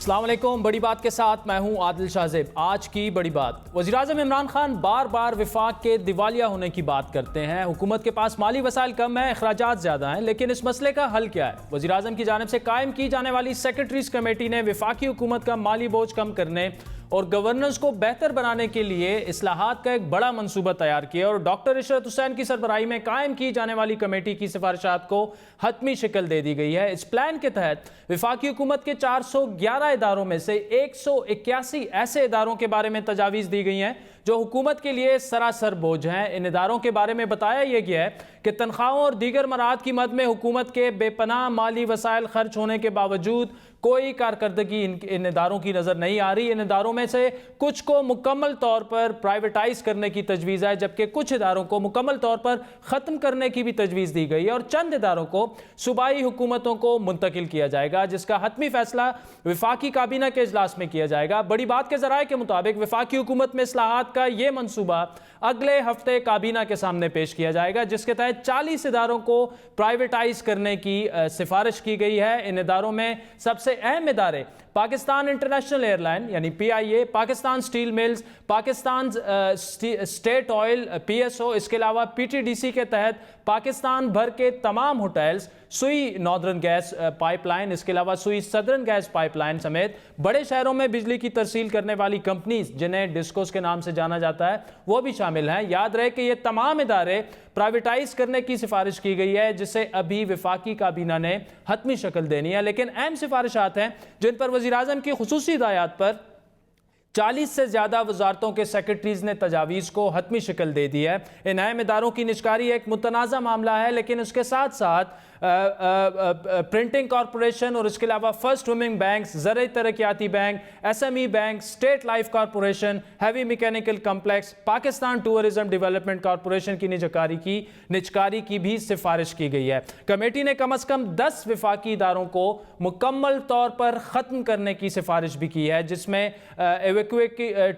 السلام علیکم، بڑی بات کے ساتھ میں ہوں عادل شاہزیب۔ آج کی بڑی بات، وزیراعظم عمران خان بار بار وفاق کے دیوالیہ ہونے کی بات کرتے ہیں۔ حکومت کے پاس مالی وسائل کم ہیں، اخراجات زیادہ ہیں، لیکن اس مسئلے کا حل کیا ہے؟ وزیراعظم کی جانب سے قائم کی جانے والی سیکرٹریز کمیٹی نے وفاقی حکومت کا مالی بوجھ کم کرنے اور گورننس کو بہتر بنانے کے لیے اصلاحات کا ایک بڑا منصوبہ تیار کیا اور ڈاکٹر عشرت حسین کی سربراہی میں قائم کی جانے والی کمیٹی کی سفارشات کو حتمی شکل دے دی گئی ہے۔ اس پلان کے تحت وفاقی حکومت کے 411 اداروں میں سے 181 ایسے اداروں کے بارے میں تجاویز دی گئی ہیں جو حکومت کے لیے سراسر بوجھ ہیں۔ ان اداروں کے بارے میں بتایا یہ گیا ہے کہ تنخواہوں اور دیگر مراحت کی مد میں حکومت کے بے پناہ مالی وسائل خرچ ہونے کے باوجود کوئی کارکردگی ان اداروں کی نظر نہیں آ رہی۔ ان اداروں میں سے کچھ کو مکمل طور پر پرائیویٹائز کرنے کی تجویز ہے، جبکہ کچھ اداروں کو مکمل طور پر ختم کرنے کی بھی تجویز دی گئی ہے اور چند اداروں کو صوبائی حکومتوں کو منتقل کیا جائے گا، جس کا حتمی فیصلہ وفاقی کابینہ کے اجلاس میں کیا جائے گا۔ بڑی بات کے ذرائع کے مطابق وفاقی حکومت میں اصلاحات کا یہ منصوبہ اگلے ہفتے کابینہ کے سامنے پیش کیا جائے گا، جس کے تحت 40 اداروں کو پرائیویٹائز کرنے کی سفارش کی گئی ہے۔ ان اداروں میں سب سے اہم ادارے پاکستان انٹرنیشنل ایئر لائن یعنی PIA، Pakistan steel mills, Pakistan state oil PSO، اس کے علاوہ PTDC کے تحت پاکستان بھر کے تمام ہوٹلز، سوئی ناردرن گیس پائپ لائن، اس کے علاوہ سوئی سدرن گیس پائپ لائن سمیت بڑے شہروں میں بجلی کی ترسیل کرنے والی کمپنیز جنہیں ڈسکوز کے نام سے جانا جاتا ہے وہ بھی شامل ہیں۔ یاد رہے کہ یہ تمام ادارے پرائیویٹائز کرنے کی سفارش کی گئی ہے، جسے ابھی وفاقی کابینہ نے حتمی شکل دینی ہے، لیکن اہم سفارشات ہیں جن پر وزیراعظم کی خصوصی ہدایات پر 40 سے زیادہ وزارتوں کے سیکرٹریز نے تجاویز کو حتمی شکل دے دی ہے۔ ان اہم اداروں کی نشکاری ایک متنازع معاملہ ہے، لیکن اس کے ساتھ ساتھ پرنٹنگ کارپوریشن اور اس کے علاوہ فرسٹ وومنگ بینکس، زرعی ترقیاتی bank, SME bank, state life corporation, heavy mechanical complex, Pakistan tourism development corporation کی نجکاری کی بھی سفارش کی گئی ہے۔ کمیٹی نے کم از کم 10 وفاقی اداروں کو مکمل طور پر ختم کرنے کی سفارش بھی کی ہے، جس میں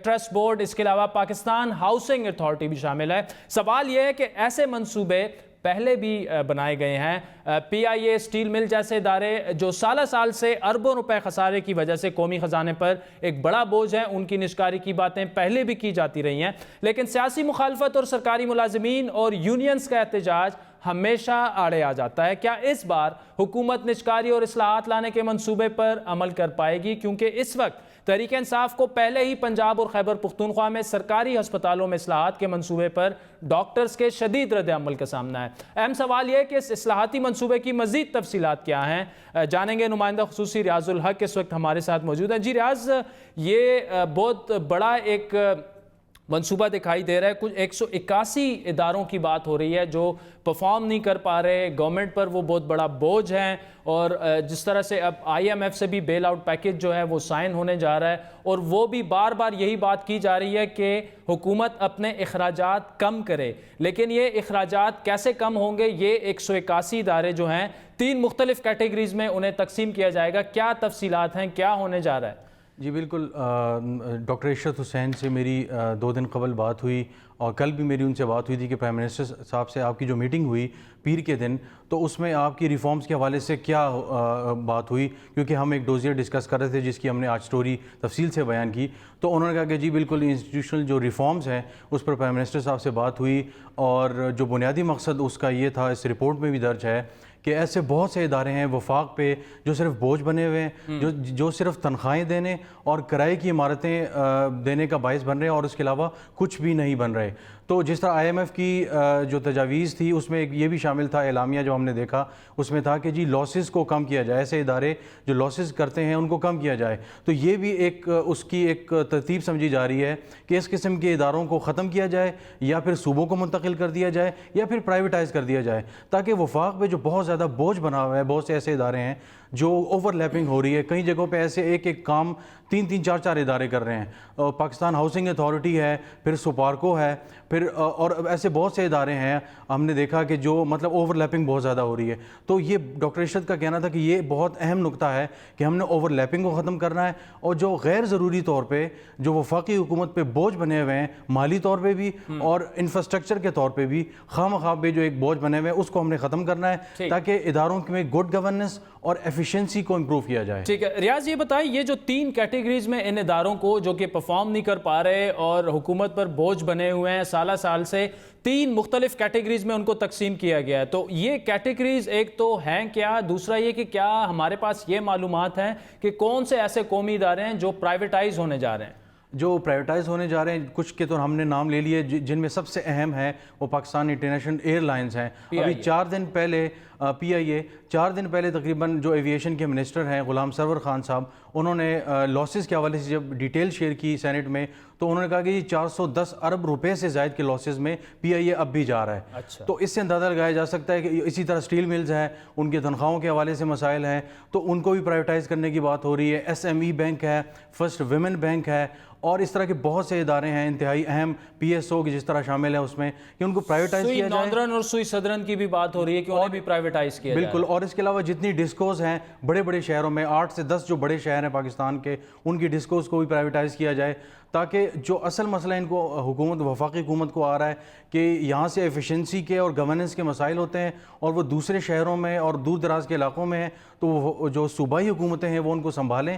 ٹرسٹ بورڈ، اس کے علاوہ پاکستان ہاؤسنگ اتھارٹی بھی شامل ہے۔ سوال یہ ہے کہ ایسے منصوبے پہلے بھی بنائے گئے ہیں۔ PIA، سٹیل مل جیسے ادارے جو سالہ سال سے اربوں روپے خسارے کی وجہ سے قومی خزانے پر ایک بڑا بوجھ ہے، ان کی نشکاری کی باتیں پہلے بھی کی جاتی رہی ہیں، لیکن سیاسی مخالفت اور سرکاری ملازمین اور یونینز کا احتجاج ہمیشہ آڑے آ جاتا ہے۔ کیا اس بار حکومت نشکاری اور اصلاحات لانے کے منصوبے پر عمل کر پائے گی؟ کیونکہ اس وقت تحریک انصاف کو پہلے ہی پنجاب اور خیبر پختونخوا میں سرکاری ہسپتالوں میں اصلاحات کے منصوبے پر ڈاکٹرز کے شدید رد عمل کا سامنا ہے۔ اہم سوال یہ ہے کہ اس اصلاحاتی منصوبے کی مزید تفصیلات کیا ہیں؟ جانیں گے۔ نمائندہ خصوصی ریاض الحق اس وقت ہمارے ساتھ موجود ہیں۔ جی ریاض، یہ بہت بڑا ایک منصوبہ دکھائی دے رہا ہے، کچھ 181 اداروں کی بات ہو رہی ہے جو پرفارم نہیں کر پا رہے، گورنمنٹ پر وہ بہت بڑا بوجھ ہے، اور جس طرح سے اب IMF سے بھی بیل آؤٹ پیکج جو ہے وہ سائن ہونے جا رہا ہے، اور وہ بھی بار بار یہی بات کی جا رہی ہے کہ حکومت اپنے اخراجات کم کرے، لیکن یہ اخراجات کیسے کم ہوں گے؟ یہ 181 ادارے جو ہیں 3 مختلف کیٹیگریز میں انہیں تقسیم کیا جائے گا، کیا تفصیلات ہیں، کیا ہونے جا رہا ہے؟ جی بالکل، ڈاکٹر عشرت حسین سے میری 2 دن قبل بات ہوئی، اور کل بھی میری ان سے بات ہوئی تھی کہ پرائم منسٹر صاحب سے آپ کی جو میٹنگ ہوئی پیر کے دن، تو اس میں آپ کی ریفارمز کے حوالے سے کیا بات ہوئی؟ کیونکہ ہم ایک ڈوزیر ڈسکس کر رہے تھے جس کی ہم نے آج سٹوری تفصیل سے بیان کی، تو انہوں نے کہا کہ جی بالکل انسٹیٹیوشنل جو ریفارمز ہیں اس پر پرائم منسٹر صاحب سے بات ہوئی، اور جو بنیادی مقصد اس کا یہ تھا، اس رپورٹ میں بھی درج ہے کہ ایسے بہت سے ادارے ہیں وفاق پہ جو صرف بوجھ بنے ہوئے ہیں، جو صرف تنخواہیں دینے اور کرائے کی عمارتیں دینے کا باعث بن رہے ہیں، اور اس کے علاوہ کچھ بھی نہیں بن رہے۔ تو جس طرح IMF کی جو تجاویز تھی اس میں ایک یہ بھی شامل تھا، اعلامیہ جو ہم نے دیکھا اس میں تھا کہ جی لاسز کو کم کیا جائے، ایسے ادارے جو لاسز کرتے ہیں ان کو کم کیا جائے۔ تو یہ بھی ایک اس کی ایک ترتیب سمجھی جا رہی ہے کہ اس قسم کے اداروں کو ختم کیا جائے، یا پھر صوبوں کو منتقل کر دیا جائے، یا پھر پرائیویٹائز کر دیا جائے، تاکہ وفاق پہ جو بہت زیادہ بوجھ بنا ہوا ہے، بہت سے ایسے ادارے ہیں جو اوور لیپنگ ہو رہی ہے، کئی جگہوں پہ ایسے ایک کام 3 4 ادارے کر رہے ہیں۔ پاکستان ہاؤسنگ اتھارٹی ہے، پھر سپارکو ہے، پھر اور ایسے بہت سے ادارے ہیں ہم نے دیکھا کہ جو مطلب اوور لیپنگ بہت زیادہ ہو رہی ہے۔ تو یہ ڈاکٹر عشرت کا کہنا تھا کہ یہ بہت اہم نقطہ ہے کہ ہم نے اوور لیپنگ کو ختم کرنا ہے، اور جو غیر ضروری طور پہ جو وفاقی حکومت پہ بوجھ بنے ہوئے ہیں، مالی طور پہ بھی اور انفراسٹرکچر کے طور پہ بھی خواہ مخواہ پہ جو ایک بوجھ بنے ہوئے ہیں، اس کو ہم نے ختم کرنا ہے، تاکہ اداروں میں گڈ گورننس اور ایفیشنسی کو امپروو کیا جائے. ٹھیک ہے ریاض، یہ بتائیں یہ جو 3 کیٹیگریز میں ان اداروں کو جو کہ پرفارم نہیں کر پا رہے اور حکومت پر بوجھ بنے ہوئے ہیں سالہ سال سے، 3 مختلف کیٹیگریز میں ان کو تقسیم کیا گیا ہے، تو یہ کیٹیگریز ایک تو ہیں کیا؟ دوسرا یہ کہ کیا ہمارے پاس یہ معلومات ہیں کہ کون سے ایسے قومی ادارے ہیں جو پرائیویٹائز ہونے جا رہے ہیں؟ جو پرائیویٹائز ہونے جا رہے ہیں کچھ کے تو ہم نے نام لے لیے، جن میں سب سے اہم ہے وہ پاکستان انٹرنیشنل ایئر لائنز ہیں. ابھی 4 دن پہلے PIA 4 دن پہلے تقریباً جو ایویشن کے منسٹر ہیں غلام سرور خان صاحب، انہوں نے لاسز کے حوالے سے جب ڈیٹیل شیئر کی سینٹ میں تو انہوں نے کہا کہ یہ 410 ارب روپے سے زائد کے لاسز میں PIA اب بھی جا رہا ہے. تو اس سے اندازہ لگایا جا سکتا ہے کہ اسی طرح اسٹیل ملز ہیں، ان کی تنخواہوں کے حوالے سے مسائل ہیں تو ان کو بھی پرائیویٹائز کرنے کی بات ہو رہی ہے. SME بینک ہے، فرسٹ ویمن بینک ہے، اور اس طرح کے بہت سے ادارے ہیں انتہائی اہم، PSO کی جس طرح شامل ہے اس میں، کہ ان کو پرائیویٹائز کیا جائے. ناردرن اور سوئی صدرن کی بھی بات ہو رہی ہے کہ انہیں بھی پرائیویٹائز کیا جائے. بالکل. اور اس کے علاوہ جتنی ڈسکوز ہیں بڑے بڑے شہروں میں، 8 سے 10 جو بڑے شہر ہیں پاکستان کے، ان کی ڈسکوز کو بھی پرائیویٹائز کیا جائے، تاکہ جو اصل مسئلہ ان کو وفاقی حکومت کو آ رہا ہے کہ یہاں سے ایفیشنسی کے اور گورننس کے مسائل ہوتے ہیں اور وہ دوسرے شہروں میں اور دور دراز کے علاقوں میں ہیں، تو وہ جو صوبائی حکومتیں ہیں وہ ان کو سنبھالیں،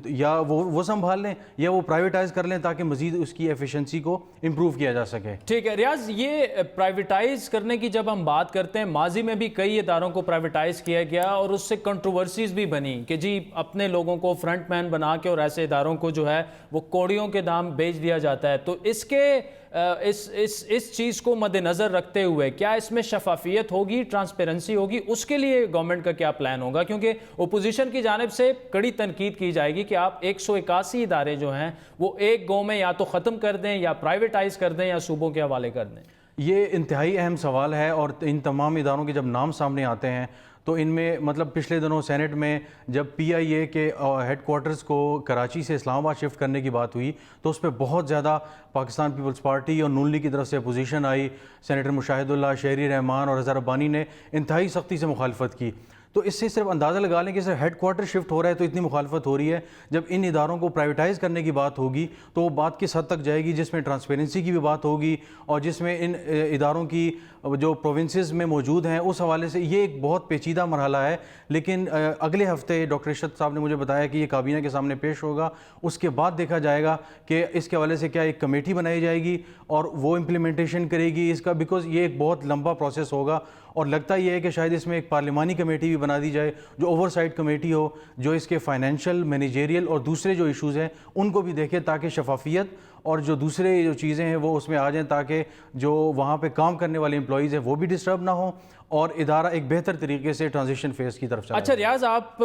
یا وہ سنبھال لیں یا وہ پرائیویٹائز کر لیں تاکہ مزید اس کی ایفیشنسی کو امپروو کیا جا سکے. ٹھیک ہے ریاض، یہ پرائیویٹائز کرنے کی جب ہم بات کرتے ہیں، ماضی میں بھی کئی اداروں کو پرائیویٹائز کیا گیا اور اس سے کنٹروورسیز بھی بنی کہ جی اپنے لوگوں کو فرنٹ مین بنا کے اور ایسے اداروں کو جو ہے وہ کوڑیوں کے دام بیچ دیا جاتا ہے. تو اس کے اس چیز کو مد نظر رکھتے ہوئے کیا اس میں شفافیت ہوگی، ٹرانسپیرنسی ہوگی؟ اس کے لیے گورنمنٹ کا کیا پلان ہوگا؟ کیونکہ اپوزیشن کی جانب سے کڑی تنقید کی جائے گی کہ آپ 181 ادارے جو ہیں وہ ایک گو میں یا تو ختم کر دیں یا پرائیویٹائز کر دیں یا صوبوں کے حوالے کر دیں. یہ انتہائی اہم سوال ہے، اور ان تمام اداروں کے جب نام سامنے آتے ہیں تو ان میں مطلب پچھلے دنوں سینٹ میں جب PIA کے ہیڈ کوارٹرز کو کراچی سے اسلام آباد شفٹ کرنے کی بات ہوئی تو اس پہ بہت زیادہ پاکستان پیپلز پارٹی اور نون لیگ کی طرف سے اپوزیشن آئی. سینیٹر مشاہد اللہ، شہری رحمان اور اظہر ربانی نے انتہائی سختی سے مخالفت کی. تو اس سے صرف اندازہ لگا لیں کہ صرف ہیڈ کوارٹر شفٹ ہو رہا ہے تو اتنی مخالفت ہو رہی ہے. جب ان اداروں کو پرائیویٹائز کرنے کی بات ہوگی تو وہ بات کس حد تک جائے گی، جس میں ٹرانسپیرنسی کی بھی بات ہوگی اور جس میں ان اداروں کی جو پروونسز میں موجود ہیں اس حوالے سے یہ ایک بہت پیچیدہ مرحلہ ہے. لیکن اگلے ہفتے ڈاکٹر ارشد صاحب نے مجھے بتایا کہ یہ کابینہ کے سامنے پیش ہوگا، اس کے بعد دیکھا جائے گا کہ اس کے حوالے سے کیا ایک کمیٹی بنائی جائے گی اور وہ امپلیمنٹیشن کرے گی اس کا، بیکاز یہ ایک بہت لمبا پروسیس ہوگا. اور لگتا یہ ہے کہ شاید اس میں ایک پارلیمانی کمیٹی بھی بنا دی جائے جو اوور سائٹ کمیٹی ہو، جو اس کے فائنینشیل، مینیجریل اور دوسرے جو ایشوز ہیں ان کو بھی دیکھے تاکہ شفافیت اور جو دوسرے جو چیزیں ہیں وہ اس میں آ جائیں، تاکہ جو وہاں پہ کام کرنے والے امپلائیز ہیں وہ بھی ڈسٹرب نہ ہوں اور ادارہ ایک بہتر طریقے سے ٹرانزیشن فیز کی طرف چلا. اچھا ریاض، آپ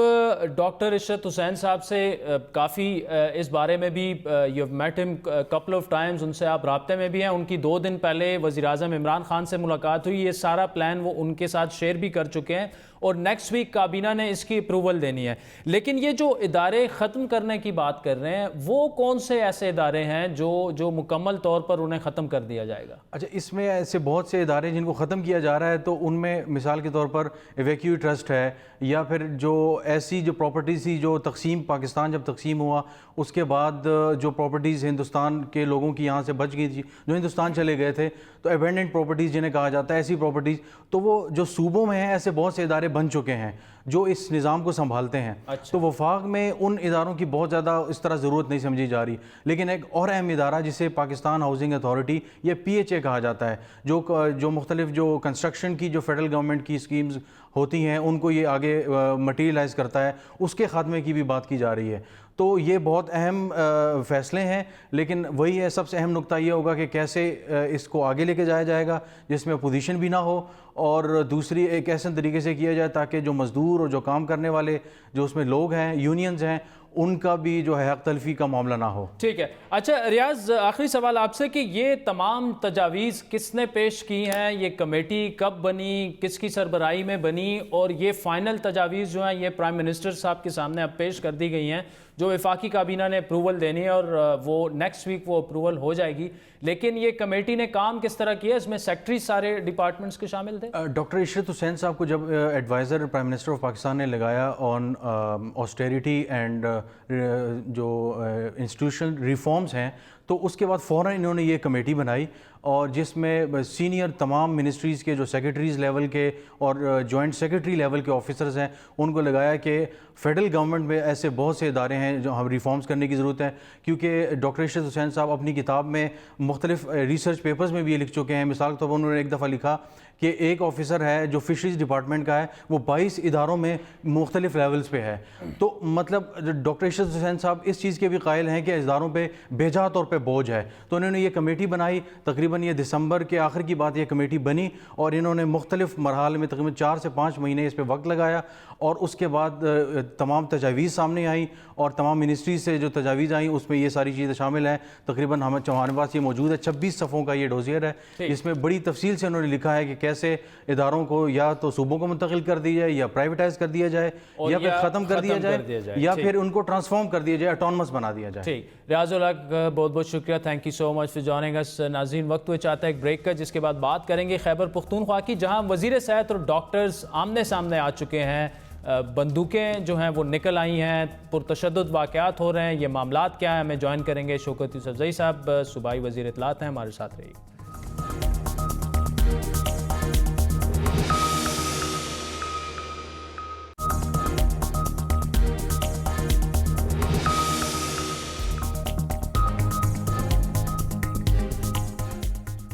ڈاکٹر ارشد حسین صاحب سے کافی اس بارے میں بھی یو ہیو میٹ ہم کپل آف ٹائمز، ان سے آپ رابطے میں بھی ہیں. ان کی 2 دن پہلے وزیر اعظم عمران خان سے ملاقات ہوئی، یہ سارا پلان وہ ان کے ساتھ شیئر بھی کر چکے ہیں اور نیکسٹ ویک کابینہ نے اس کی اپروول دینی ہے. لیکن یہ جو ادارے ختم کرنے کی بات کر رہے ہیں وہ کون سے ایسے ادارے ہیں جو مکمل طور پر انہیں ختم کر دیا جائے گا؟ اچھا، اس میں ایسے بہت سے ادارے جن کو ختم کیا جا رہا ہے، تو ان میں مثال کے طور پر ایویکیو ٹرسٹ ہے، یا پھر جو ایسی جو پراپرٹیز تھی جو تقسیم، پاکستان جب تقسیم ہوا اس کے بعد جو پراپرٹیز ہندوستان کے لوگوں کی یہاں سے بچ گئی تھی، جو ہندوستان چلے گئے تھے، تو ایبینڈنٹ پراپرٹیز جنہیں کہا جاتا ہے، ایسی پراپرٹیز، تو وہ جو صوبوں میں ہیں ایسے بہت سے ادارے بن چکے ہیں جو اس نظام کو سنبھالتے ہیں. تو وفاق میں ان اداروں کی بہت زیادہ اس طرح ضرورت نہیں سمجھی جا رہی. لیکن ایک اور اہم ادارہ جسے پاکستان ہاؤسنگ اتھارٹی یا PHA کہا جاتا ہے، جو مختلف جو کنسٹرکشن کی جو فیڈرل گورنمنٹ کی اسکیمز ہوتی ہیں ان کو یہ آگے مٹیریلائز کرتا ہے، اس کے خاتمے کی بھی بات کی جا رہی ہے. تو یہ بہت اہم فیصلے ہیں، لیکن وہی ہے سب سے اہم نقطہ یہ ہوگا کہ کیسے اس کو آگے لے کے جایا جائے گا جس میں اپوزیشن بھی نہ ہو، اور دوسری ایک ایسے طریقے سے کیا جائے تاکہ جو مزدور اور جو کام کرنے والے جو اس میں لوگ ہیں، یونینز ہیں، ان کا بھی جو ہے حق تلفی کا معاملہ نہ ہو. ٹھیک ہے. اچھا ریاض، آخری سوال آپ سے کہ یہ تمام تجاویز کس نے پیش کی ہیں؟ یہ کمیٹی کب بنی، کس کی سربراہی میں بنی، اور یہ فائنل تجاویز جو ہیں یہ پرائم منسٹر صاحب کے سامنے اب پیش کر دی گئی ہیں جو وفاقی کابینہ نے اپروول دینی ہے اور وہ نیکسٹ ویک وہ اپروول ہو جائے گی. لیکن یہ کمیٹی نے کام کس طرح کیا؟ اس میں سیکٹری سارے ڈپارٹمنٹس کے شامل تھے. ڈاکٹر ارشد حسین صاحب کو جب adviser prime minister of Pakistan نے لگایا آن آسٹیریٹی اینڈ جو انسٹیٹیوشنل ریفارمز ہیں، تو اس کے بعد فوراً انہوں نے یہ کمیٹی بنائی اور جس میں سینئر تمام منسٹریز کے جو سیکرٹریز لیول کے اور جوائنٹ سیکرٹری لیول کے آفیسرز ہیں ان کو لگایا کہ فیڈرل گورنمنٹ میں ایسے بہت سے ادارے ہیں جو ہم ریفارمز کرنے کی ضرورت ہے، کیونکہ ڈاکٹر ارشد حسین صاحب اپنی کتاب میں مختلف ریسرچ پیپرز میں بھی یہ لکھ چکے ہیں. مثال کے طور پر انہوں نے ایک دفعہ لکھا کہ ایک آفیسر ہے جو فشریز ڈپارٹمنٹ کا ہے، وہ 22 اداروں میں مختلف لیولز پہ ہے. تو مطلب ڈاکٹر ارشد حسین صاحب اس چیز کے بھی قائل ہیں کہ اداروں پہ بے جا طور پہ بوجھ ہے. تو انہوں نے یہ کمیٹی بنائی، تقریباً یہ دسمبر کے آخر کی بات یہ کمیٹی بنی اور انہوں نے مختلف مرحلے میں تقریباً 4 سے 5 مہینے اس پہ وقت لگایا اور اس کے بعد تمام تجاویز سامنے آئیں اور تمام منسٹری سے جو تجاویز آئیں اس میں یہ ساری چیزیں شامل ہیں. تقریباً ہمارے پاس یہ موجود ہے 26 صفحوں کا یہ ڈوزیر ہے، اس میں بڑی تفصیل سے انہوں نے لکھا ہے کہ کیسے اداروں کو یا تو صوبوں کو منتقل کر دی جائے یا پرائیویٹائز کر دیا جائے یا پھر ختم کر دیا جائے یا پھر ان کو ٹرانسفارم کر دیا جائے، اٹونمس بنا دیا جائے. ٹھیک، ریاض الحق بہت بہت شکریہ، thank you so much for joining اس. ناظرین وقت ہوئے چاہتا ہے ایک بریک کا، جس کے بعد بات کریں گے خیبر پختونخوا کی، جہاں وزیر صحت اور ڈاکٹرز آمنے سامنے آ چکے ہیں. بندوقیں جو ہیں وہ نکل آئی ہیں، پرتشدد واقعات ہو رہے ہیں. یہ معاملات کیا ہیں، ہمیں جوائن کریں گے شوکت یوسفزئی صاحب، صوبائی وزیر اطلاعات ہیں، ہمارے ساتھ رہیے.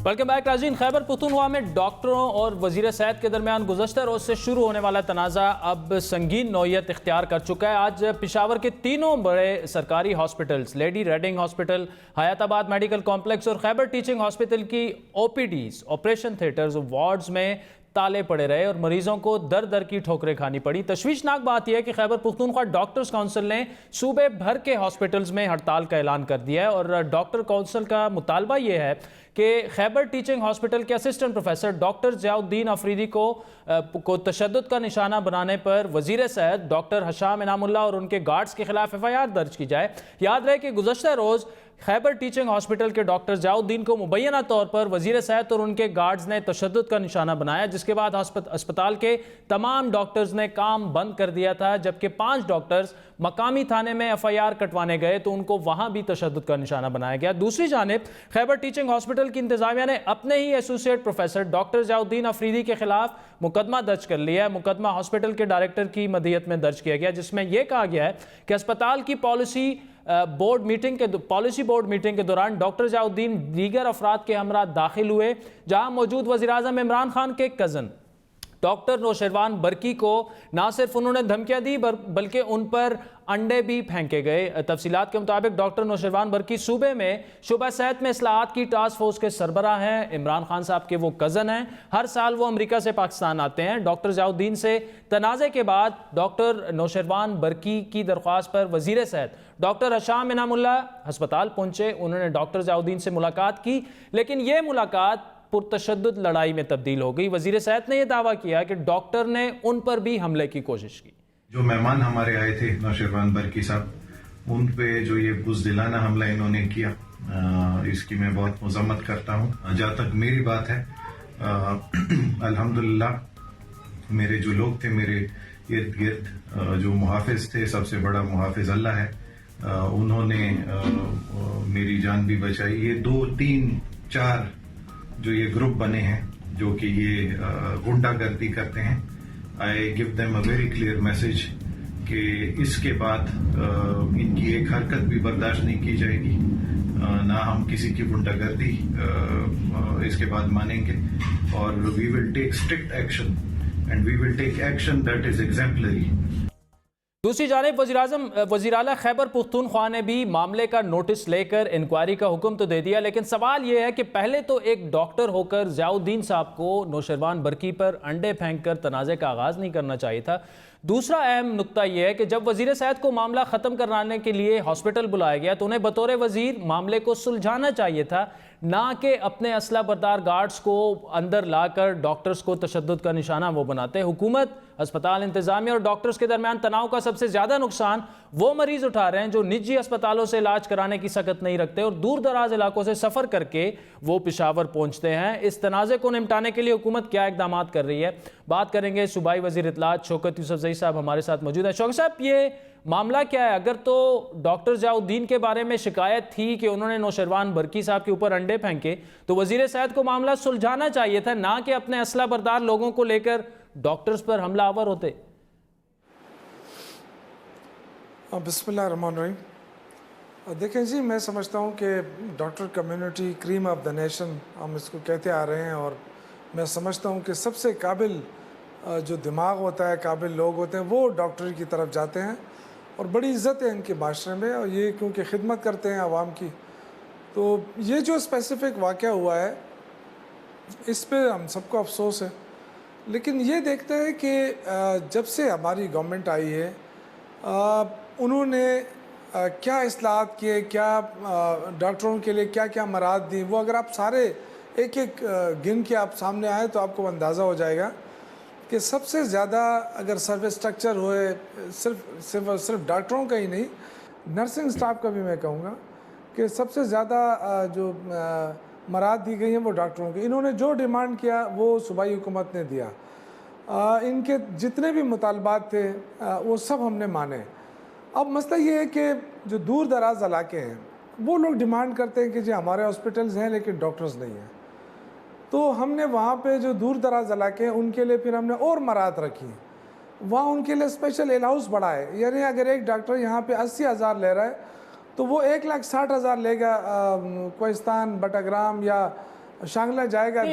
ویلکم بیک ناظرین. خیبر پختونخوا میں ڈاکٹروں اور وزیر صحت کے درمیان گزشتہ روز سے شروع ہونے والا تنازع اب سنگین نوعیت اختیار کر چکا ہے. آج پشاور کے تینوں بڑے سرکاری ہاسپٹلز، لیڈی ریڈنگ ہاسپٹل، حیات آباد میڈیکل کمپلیکس اور خیبر ٹیچنگ ہاسپٹل کی OPDs، آپریشن تھیٹرز، وارڈز میں تالے پڑے رہے اور مریضوں کو در در کی ٹھوکریں کھانی پڑی. تشویشناک بات یہ ہے کہ خیبر پختونخوا ڈاکٹرز کونسل نے صوبے بھر کے ہاسپٹلز میں ہڑتال کا اعلان کر دیا ہے اور ڈاکٹر کونسل کا مطالبہ یہ ہے کہ خیبر ٹیچنگ ہاسپٹل کے اسسٹنٹ پروفیسر ڈاکٹر ضیاء الدین افریدی کو تشدد کا نشانہ بنانے پر وزیر صحت ڈاکٹر ہشام انعام اللہ اور ان کے گارڈز کے خلاف FIR درج کی جائے. یاد رہے کہ گزشتہ روز خیبر ٹیچنگ ہاسپٹل کے ڈاکٹر ضیاء الدین کو مبینہ طور پر وزیر صحت اور ان کے گارڈز نے تشدد کا نشانہ بنایا، جس کے بعد اسپتال کے تمام ڈاکٹرز نے کام بند کر دیا تھا، جبکہ 5 ڈاکٹرز مقامی تھانے میں FIR کٹوانے گئے تو ان کو وہاں بھی تشدد کا نشانہ بنایا گیا. دوسری جانب خیبر ٹیچنگ ہاسپٹل کی انتظامیہ نے اپنے ہی ایسوسیٹ پروفیسر ڈاکٹر ضیاء الدین افریدی کے خلاف مقدمہ درج کر لیا ہے. مقدمہ ہاسپٹل کے ڈائریکٹر کی مدیت میں درج کیا گیا، جس میں یہ کہا گیا ہے کہ اسپتال کی پالیسی بورڈ میٹنگ کے دوران ڈاکٹر ضیاء الدین دیگر افراد کے ہمراہ داخل ہوئے، جہاں موجود وزیراعظم عمران خان کے کزن ڈاکٹر نوشروان برکی کو نہ صرف انہوں نے دھمکیاں دی بلکہ ان پر انڈے بھی پھینکے گئے. تفصیلات کے مطابق ڈاکٹر نوشروان برکی صوبے میں شعبہ صحت میں اصلاحات کی ٹاسک فورس کے سربراہ ہیں. عمران خان صاحب کے وہ کزن ہیں. ہر سال وہ امریکہ سے پاکستان آتے ہیں. ڈاکٹر ضیاء الدین سے تنازع کے بعد ڈاکٹر نوشروان برکی کی درخواست پر وزیر صحت ڈاکٹر ہشام انعام اللہ ہسپتال پہنچے. انہوں نے ڈاکٹر ضیاء الدین سے ملاقات کی، لیکن یہ ملاقات پرتشدد لڑائی میں تبدیل ہو گئی. وزیر صحت نے یہ دعویٰ کیا کہ ڈاکٹر نے ان پر بھی حملے کی کوشش کی. جو مہمان ہمارے آئے تھے نوشروان برکی صاحب، ان پہ جو یہ بزدلانہ حملہ انہوں نے کیا، اس کی میں بہت مذمت کرتا ہوں. جہاں تک میری بات ہے، الحمدللہ میرے جو لوگ تھے میرے ارد گرد، جو محافظ تھے، سب سے بڑا محافظ اللہ ہے، انہوں نے میری جان بھی بچائی. یہ 2 3 4 جو یہ گروپ بنے ہیں جو کہ یہ غنڈہ گردی کرتے ہیں، I give them a very clear message کہ اس کے بعد ان کی ایک حرکت بھی برداشت نہیں کی جائے گی، نہ ہم کسی کی غنڈہ گردی اس کے بعد مانیں گے، اور we will take strict action and we will take action that is exemplary. دوسری جانب وزیر اعلیٰ خیبر پختونخوا نے بھی معاملے کا نوٹس لے کر انکوائری کا حکم تو دے دیا، لیکن سوال یہ ہے کہ پہلے تو ایک ڈاکٹر ہو کر ضیاء الدین صاحب کو نوشروان برکی پر انڈے پھینک کر تنازع کا آغاز نہیں کرنا چاہیے تھا. دوسرا اہم نقطہ یہ ہے کہ جب وزیر صحت کو معاملہ ختم کرانے کے لیے ہاسپٹل بلایا گیا تو انہیں بطور وزیر معاملے کو سلجھانا چاہیے تھا، نہ کہ اپنے اسلحہ بردار گارڈز کو اندر لا کر ڈاکٹرز کو تشدد کا نشانہ وہ بناتے. حکومت، اسپتال انتظامیہ اور ڈاکٹرز کے درمیان تناؤ کا سب سے زیادہ نقصان وہ مریض اٹھا رہے ہیں جو نجی اسپتالوں سے علاج کرانے کی سکت نہیں رکھتے اور دور دراز علاقوں سے سفر کر کے وہ پشاور پہنچتے ہیں. اس تنازع کو نمٹانے کے لیے حکومت کیا اقدامات کر رہی ہے، بات کریں گے. صوبائی وزیر اطلاعات شوکت یوسفزئی صاحب ہمارے ساتھ موجود ہیں. شوکت صاحب، یہ معاملہ کیا ہے؟ اگر تو ڈاکٹر ضیاء الدین کے بارے میں شکایت تھی کہ انہوں نے نوشروان برقی صاحب کے اوپر انڈے پھینکے تو وزیر صحت کو معاملہ سلجھانا چاہیے تھا، نہ کہ اپنے اسلحہ بردار لوگوں کو لے کر ڈاکٹرز پر حملہ آور ہوتے۔ بسم اللہ الرحمن الرحیم۔ دیکھیں جی، میں سمجھتا ہوں کہ doctor community cream of the nation ہم اس کو کہتے آ رہے ہیں، اور میں سمجھتا ہوں کہ سب سے قابل جو دماغ ہوتا ہے، قابل لوگ ہوتے ہیں، وہ ڈاکٹری کی طرف جاتے ہیں، اور بڑی عزت ہے ان کے معاشرے میں، اور یہ کیونکہ خدمت کرتے ہیں عوام کی۔ تو یہ جو اسپیسیفک واقعہ ہوا ہے اس پہ ہم سب کو افسوس ہے، لیکن یہ دیکھتے ہیں کہ جب سے ہماری گورنمنٹ آئی ہے انہوں نے کیا اصلاحات کیے، کیا ڈاکٹروں کے لیے کیا کیا مراد دی، وہ اگر آپ سارے ایک ایک گن کے آپ سامنے آئے تو آپ کو اندازہ ہو جائے گا کہ سب سے زیادہ اگر سروس اسٹرکچر ہوئے، صرف ڈاکٹروں کا ہی نہیں، نرسنگ سٹاف کا بھی میں کہوں گا کہ سب سے زیادہ جو مراد دی گئی ہیں وہ ڈاکٹروں کی۔ انہوں نے جو ڈیمانڈ کیا وہ صوبائی حکومت نے دیا، ان کے جتنے بھی مطالبات تھے وہ سب ہم نے مانے۔ اب مسئلہ یہ ہے کہ جو دور دراز علاقے ہیں وہ لوگ ڈیمانڈ کرتے ہیں کہ جی ہمارے ہاسپٹلز ہیں لیکن ڈاکٹرز نہیں ہیں، تو ہم نے وہاں پہ جو دور دراز علاقے ہیں ان کے لیے پھر ہم نے اور مراد رکھی، وہاں ان کے لیے اسپیشل الاؤنس بڑھا ہے، یعنی اگر ایک ڈاکٹر یہاں پہ 80,000 لے رہا ہے تو وہ 1,60,000 لے گا کوہستان، بٹاگرام یا شانگلہ جائے گا۔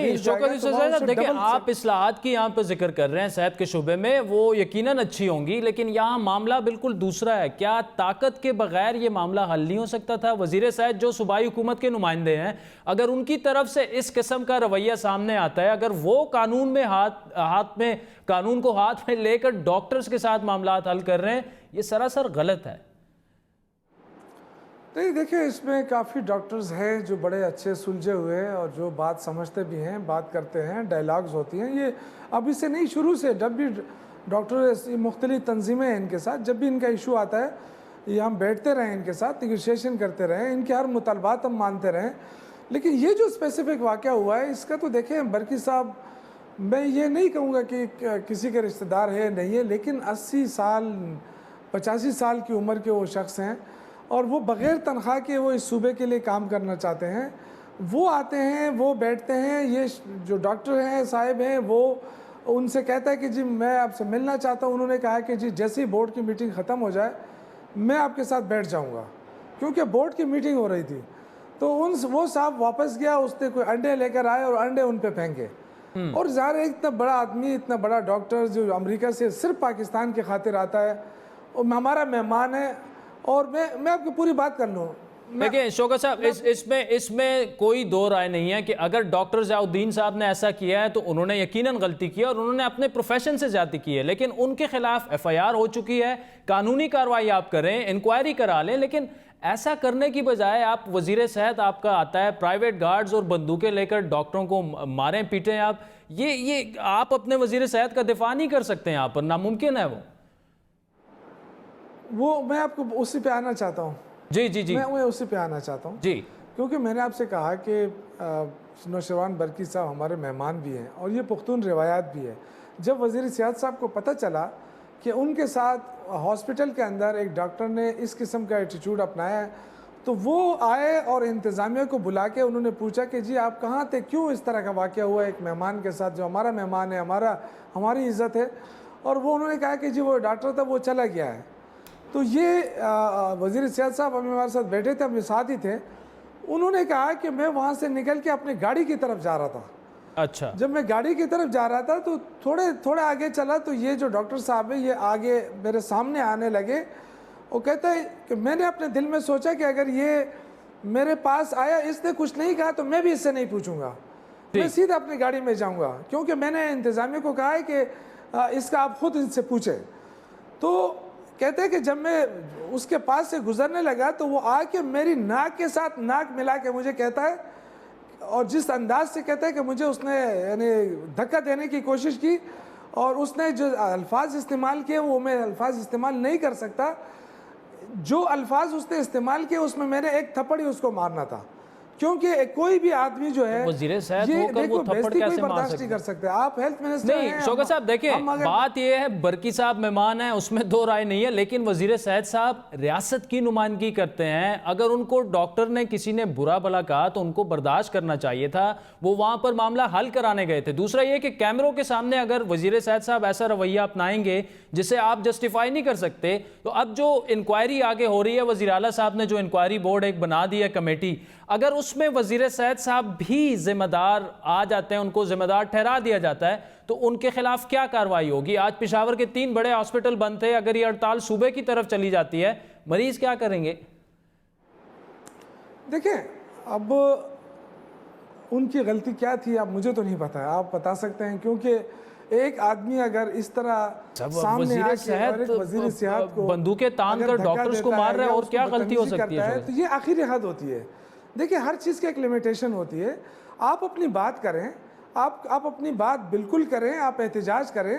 دیکھیں آپ اصلاحات کی یہاں پہ ذکر کر رہے ہیں صحت کے شعبے میں، وہ یقیناً اچھی ہوں گی، لیکن یہاں معاملہ بالکل دوسرا ہے۔ کیا طاقت کے بغیر یہ معاملہ حل نہیں ہو سکتا تھا؟ وزیر صحت جو صوبائی حکومت کے نمائندے ہیں، اگر ان کی طرف سے اس قسم کا رویہ سامنے آتا ہے، اگر وہ قانون کو ہاتھ میں لے کر ڈاکٹرز کے ساتھ معاملات حل کر رہے ہیں، یہ سراسر غلط ہے۔ نہیں دیکھیں، اس میں کافی ڈاکٹرز ہیں جو بڑے اچھے سلجھے ہوئے ہیں اور جو بات سمجھتے بھی ہیں، بات کرتے ہیں، ڈائلاگز ہوتی ہیں۔ یہ ابھی سے نہیں، شروع سے جب بھی ڈاکٹر مختلف تنظیمیں ہیں ان کے ساتھ، جب بھی ان کا ایشو آتا ہے یہ ہم بیٹھتے رہیں ان کے ساتھ، نیگوشیشن کرتے رہیں، ان کے ہر مطالبات ہم مانتے رہیں۔ لیکن یہ جو اسپیسیفک واقعہ ہوا ہے اس کا تو دیکھیں برقی صاحب، میں یہ نہیں کہوں گا کہ کسی کے رشتہ دار ہے نہیں ہے، لیکن 80 سال 85 سال کی عمر کے وہ شخص ہیں، اور وہ بغیر تنخواہ کے وہ اس صوبے کے لیے کام کرنا چاہتے ہیں۔ وہ آتے ہیں، وہ بیٹھتے ہیں، یہ جو ڈاکٹر ہیں صاحب ہیں وہ ان سے کہتا ہے کہ جی میں آپ سے ملنا چاہتا ہوں۔ انہوں نے کہا کہ جی جیسے ہی بورڈ کی میٹنگ ختم ہو جائے میں آپ کے ساتھ بیٹھ جاؤں گا، کیونکہ بورڈ کی میٹنگ ہو رہی تھی۔ تو وہ صاحب واپس گیا، اس نے کوئی انڈے لے کر آئے اور انڈے ان پہ پھینکے، اور ظاہر ہے اتنا بڑا آدمی، اتنا بڑا ڈاکٹر جو امریکہ سے صرف پاکستان کی خاطر آتا ہے، اور ہمارا مہمان ہے، اور میں آپ کی پوری بات کر لوں۔ دیکھیں شوکت صاحب، اس میں کوئی دو رائے نہیں ہے کہ اگر ڈاکٹر ضیاء الدین صاحب نے ایسا کیا ہے تو انہوں نے یقیناً غلطی کی ہے اور انہوں نے اپنے پروفیشن سے زیادتی کی ہے، لیکن ان کے خلاف FIR ہو چکی ہے، قانونی کارروائی آپ کریں، انکوائری کرا لیں، لیکن ایسا کرنے کی بجائے آپ وزیر صحت آپ کا آتا ہے، پرائیویٹ گارڈز اور بندوقیں لے کر ڈاکٹروں کو ماریں پیٹیں، آپ یہ آپ اپنے وزیر صحت کا دفاع نہیں کر سکتے، یہاں پر ناممکن ہے وہ میں آپ کو اسی پہ آنا چاہتا ہوں۔ جی میں اسی پہ آنا چاہتا ہوں جی، کیونکہ میں نے آپ سے کہا کہ نوشروان برقی صاحب ہمارے مہمان بھی ہیں اور یہ پختون روایات بھی ہے۔ جب وزیر صحت صاحب کو پتہ چلا کہ ان کے ساتھ ہاسپٹل کے اندر ایک ڈاکٹر نے اس قسم کا ایٹیٹیوڈ اپنایا ہے، تو وہ آئے اور انتظامیہ کو بلا کے انہوں نے پوچھا کہ جی آپ کہاں تھے، کیوں اس طرح کا واقعہ ہوا ایک مہمان کے ساتھ جو ہمارا مہمان ہے، ہماری عزت ہے، اور وہ انہوں نے کہا کہ جی وہ ڈاکٹر تھا، وہ چلا گیا ہے۔ تو یہ وزیر صحت صاحب ہمارے ساتھ بیٹھے تھے، اپنے ساتھ ہی تھے، انہوں نے کہا کہ میں وہاں سے نکل کے اپنی گاڑی کی طرف جا رہا تھا۔ اچھا، جب میں گاڑی کی طرف جا رہا تھا تو تھوڑے آگے چلا تو یہ جو ڈاکٹر صاحب ہے یہ آگے میرے سامنے آنے لگے، وہ کہتا ہے کہ میں نے اپنے دل میں سوچا کہ اگر یہ میرے پاس آیا، اس نے کچھ نہیں کہا تو میں بھی اس سے نہیں پوچھوں گا، میں سیدھا اپنی گاڑی میں جاؤں گا، کیونکہ میں نے انتظامیہ کو کہا ہے کہ اس کا آپ خود ان سے پوچھیں۔ تو کہتے ہیں کہ جب میں اس کے پاس سے گزرنے لگا تو وہ آ کے میری ناک کے ساتھ ناک ملا کے مجھے کہتا ہے، اور جس انداز سے کہتا ہے کہ مجھے اس نے یعنی دھکا دینے کی کوشش کی، اور اس نے جو الفاظ استعمال کیے وہ میں الفاظ استعمال نہیں کر سکتا۔ جو الفاظ اس نے استعمال کیے اس میں میں نے ایک تھپڑ ہی اس کو مارنا تھا، کیونکہ کوئی بھی آدمی جو ہے وزیر صحت ہو کر وہ تھپڑ کیسے مار برداشت نہیں کر سکتے. آپ ہیلتھ منسٹر ہیں. نہیں شوکت صاحب دیکھیں بات یہ ہے برکی صاحب مہمان ہیں اس میں دو رائے نہیں ہے, لیکن وزیر صحت صاحب ریاست کی نمائندگی کرتے ہیں. اگر ان کو ڈاکٹر نے کسی نے برا بھلا کہا تو ان کو برداشت کرنا چاہیے تھا, وہ وہاں پر معاملہ حل کرانے گئے تھے. دوسرا یہ کہ کیمروں کے سامنے اگر وزیر صحت صاحب ایسا رویہ اپنائیں گے جسے آپ جسٹیفائی نہیں کر سکتے, تو اب جو انکوائری آگے ہو رہی ہے, وزیر اعلیٰ صاحب نے جو انکوائری بورڈ ایک بنا دی ہے کمیٹی, اگر اس میں وزیر صحت صاحب بھی ذمہ دار آ جاتے ہیں, ان کو ذمہ دار ٹھہرا دیا جاتا ہے, تو ان کے خلاف کیا کارروائی ہوگی؟ آج پشاور کے 3 بڑے ہاسپٹل بند تھے, اگر یہ ہڑتال صوبے کی طرف چلی جاتی ہے, مریض کیا کریں گے؟ دیکھیں اب ان کی غلطی کیا تھی اب مجھے تو نہیں پتا ہے, آپ بتا سکتے ہیں, کیونکہ ایک آدمی اگر اس طرح سامنے آ کے وزیر صحت کو بندوقیں تان کر ڈاکٹرز کو مار رہے ہیں, اور کیا غلطی ہو سکتی ہے؟ تو یہ آخری حد ہوتی ہے. دیکھیں ہر چیز کی ایک لیمیٹیشن ہوتی ہے. آپ اپنی بات کریں, آپ اپنی بات بالکل کریں, آپ احتجاج کریں,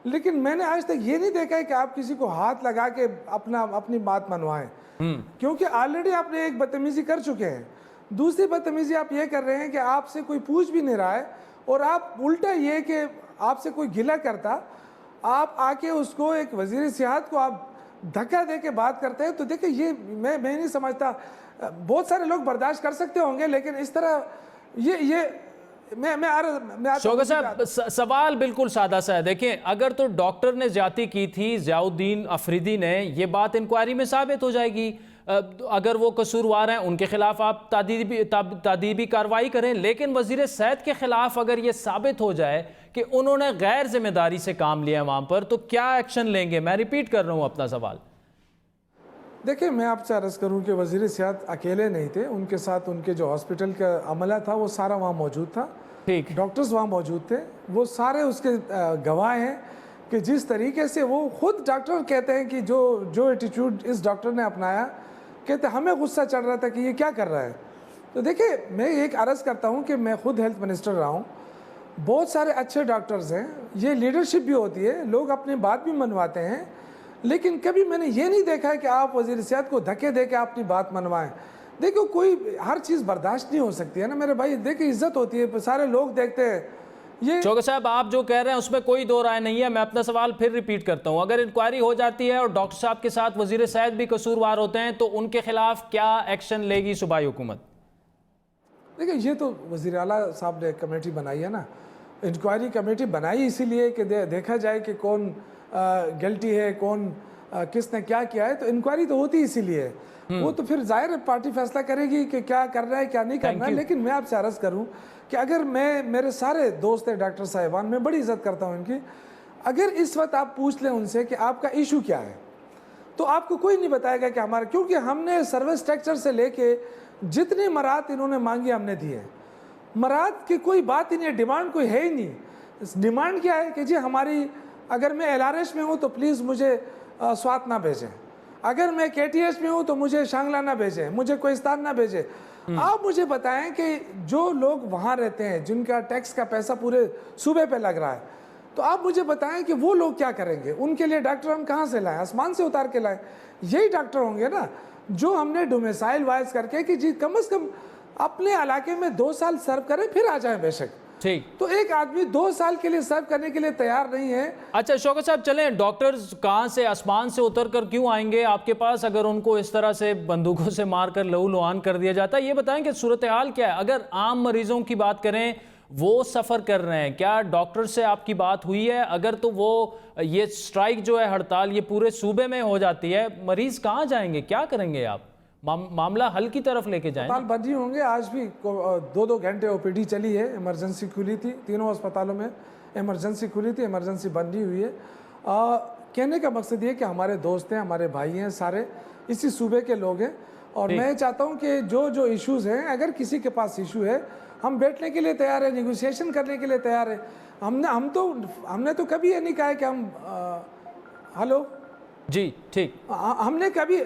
لیکن میں نے آج تک یہ نہیں دیکھا ہے کہ آپ کسی کو ہاتھ لگا کے اپنی بات منوائیں, کیونکہ آلریڈی آپ نے ایک بدتمیزی کر چکے ہیں. دوسری بدتمیزی آپ یہ کر رہے ہیں کہ آپ سے کوئی پوچھ بھی نہیں رہا ہے, اور آپ الٹا یہ کہ آپ سے کوئی گلہ کرتا, آپ آ کے اس کو ایک وزیر صحت کو آپ دھکا دے کے بات کرتے ہیں. تو دیکھیں یہ میں نہیں سمجھتا, بہت سارے لوگ برداشت کر سکتے ہوں گے, لیکن اس طرح یہ شوکت صاحب سوال بالکل سادہ سا ہے. دیکھیں اگر تو ڈاکٹر نے زیادتی کی تھی ضیاء الدین افریدی نے, یہ بات انکوائری میں ثابت ہو جائے گی. اگر وہ قصوروار ہیں ان کے خلاف آپ تادیبی کارروائی کریں, لیکن وزیر صحت کے خلاف اگر یہ ثابت ہو جائے کہ انہوں نے غیر ذمہ داری سے کام لیا ہے وہاں پر, تو کیا ایکشن لیں گے؟ میں ریپیٹ کر رہا ہوں اپنا سوال. دیکھیں میں آپ سے عرض کروں کہ وزیر صحت اکیلے نہیں تھے, ان کے ساتھ ان کے جو ہاسپٹل کا عملہ تھا وہ سارا وہاں موجود تھا, ڈاکٹرز وہاں موجود تھے, وہ سارے اس کے گواہ ہیں کہ جس طریقے سے وہ خود ڈاکٹر کہتے ہیں کہ جو ایٹیٹیوڈ اس ڈاکٹر نے اپنایا, کہتے ہمیں غصہ چڑھ رہا تھا کہ یہ کیا کر رہا ہے. تو دیکھیں میں ایک عرض کرتا ہوں کہ میں خود ہیلتھ منسٹر رہا ہوں, بہت سارے اچھے ڈاکٹرز ہیں, یہ لیڈرشپ بھی ہوتی ہے, لوگ اپنی بات بھی منواتے ہیں, لیکن کبھی میں نے یہ نہیں دیکھا ہے کہ آپ وزیر صحت کو دھکے دے کے اپنی بات منوائیں. دیکھو کوئی ہر چیز برداشت نہیں ہو سکتی ہے نا میرے بھائی, دیکھیں عزت ہوتی ہے, سارے لوگ دیکھتے ہیں. یہ شوکت صاحب آپ جو کہہ رہے ہیں اس میں کوئی دو رائے نہیں ہے. میں اپنا سوال پھر ریپیٹ کرتا ہوں, اگر انکوائری ہو جاتی ہے اور ڈاکٹر صاحب کے ساتھ وزیر صحت بھی قصوروار ہوتے ہیں, تو ان کے خلاف کیا ایکشن لے گی صوبائی حکومت؟ دیکھیں یہ تو وزیر اعلیٰ صاحب نے کمیٹی بنائی ہے نا, انکوائری کمیٹی بنائی اسی لیے کہ دیکھا جائے کہ کون گلٹی ہے, کون کس نے کیا کیا ہے. تو انکوائری تو ہوتی اسی لیے, وہ تو پھر ظاہر ہے پارٹی فیصلہ کرے گی کہ کیا کرنا ہے کیا نہیں کرنا ہے. لیکن میں آپ سے عرض کروں کہ اگر میرے سارے دوست ہیں ڈاکٹر صاحبان, میں بڑی عزت کرتا ہوں ان کی, اگر اس وقت آپ پوچھ لیں ان سے کہ آپ کا ایشو کیا ہے, تو آپ کو کوئی نہیں بتائے گا کہ ہمارا, کیونکہ ہم نے سروس اسٹرکچر سے لے کے جتنی مراعات انہوں نے مانگی ہم نے دی ہے. مراعات کی کوئی بات ہی نہیں ہے, ڈیمانڈ کوئی ہے ہی نہیں. ڈیمانڈ کیا ہے کہ جی ہماری, اگر میں ایل آر ایس میں ہوں تو پلیز مجھے سوات نہ بھیجیں, اگر میں کے ٹی ایس میں ہوں تو مجھے شانگلہ نہ بھیجیں, مجھے کوہستان نہ بھیجیں. آپ مجھے بتائیں کہ جو لوگ وہاں رہتے ہیں جن کا ٹیکس کا پیسہ پورے صوبے پہ لگ رہا ہے, تو آپ مجھے بتائیں کہ وہ لوگ کیا کریں گے. ان کے لیے ڈاکٹر ہم کہاں سے لائیں؟ آسمان سے اتار کے لائیں. یہی ڈاکٹر ہوں گے نا جو ہم نے ڈومیسائل وائز کر کے کہ جی کم از کم اپنے علاقے میں 2 سال سرو کریں پھر آ جائیں. بے شک ٹھیک, تو ایک آدمی 2 سال کے لیے سرو کرنے کے لیے تیار نہیں ہے. اچھا شوکت صاحب چلیں, ڈاکٹرز کہاں سے آسمان سے اتر کر کیوں آئیں گے آپ کے پاس اگر ان کو اس طرح سے بندوقوں سے مار کر لہو لہان کر دیا جاتا ہے؟ یہ بتائیں کہ صورتحال کیا ہے. اگر عام مریضوں کی بات کریں, وہ سفر کر رہے ہیں, کیا ڈاکٹر سے آپ کی بات ہوئی ہے؟ اگر تو وہ یہ سٹرائک جو ہے, ہڑتال, یہ پورے صوبے میں ہو جاتی ہے, مریض کہاں جائیں گے, کیا کریں گے آپ؟ معاملہ حل کی طرف لے کے جائیں. اسپتال بند ہی ہوں گے. آج بھی 2 گھنٹے او پی ڈی چلی ہے, ایمرجنسی کھلی تھی, تینوں اسپتالوں میں ایمرجنسی کھلی تھی, ایمرجنسی بند ہی ہوئی ہے. کہنے کا مقصد یہ کہ ہمارے دوست ہیں, ہمارے بھائی ہیں, سارے اسی صوبے کے لوگ ہیں, اور میں چاہتا ہوں کہ جو ایشوز ہیں, اگر کسی کے پاس ایشو ہے, ہم بیٹھنے کے لیے تیار ہیں, نیگوشیشن کرنے کے لیے تیار ہیں. ہم نے تو کبھی یہ نہیں کہا کہ ہم ہلو جی ٹھیک, ہم نے کبھی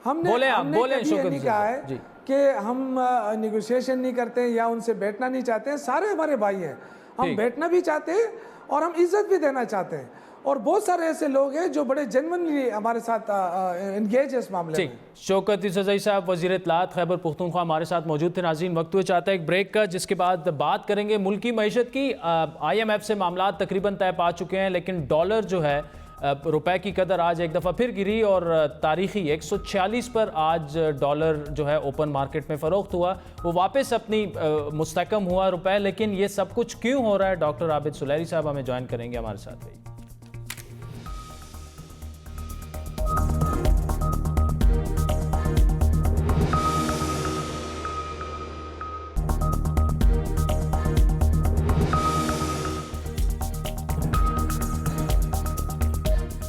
بولیں نہیں کہا ہے کہ ہم نیگوشیشن نہیں کرتے یا ان سے بیٹھنا نہیں چاہتے ہیں. سارے ہمارے بھائی ہیں, ہم بیٹھنا بھی چاہتے ہیں اور ہم عزت بھی دینا چاہتے ہیں. اور بہت سارے ایسے لوگ ہیں جو بڑے جنونلی ہمارے ساتھ انگیج ہے اس معاملے میں. شوکت یوسفزئی صاحب وزیر اطلاعات خیبر پختونخوا ہمارے ساتھ موجود تھے. ناظرین وقت ہوئے چاہتا ہے ایک بریک کا، جس کے بعد بات کریں گے ملکی معیشت کی. IMF سے معاملات تقریباً طے پا چکے ہیں، لیکن ڈالر جو ہے روپے کی قدر آج ایک دفعہ پھر گری اور تاریخی 146 پر آج ڈالر جو ہے اوپن مارکیٹ میں فروخت ہوا. وہ واپس اپنی مستحکم ہوا روپے. لیکن یہ سب کچھ کیوں ہو رہا ہے؟ ڈاکٹر عابد سلیری صاحب ہمیں جوائن کریں گے ہمارے ساتھ.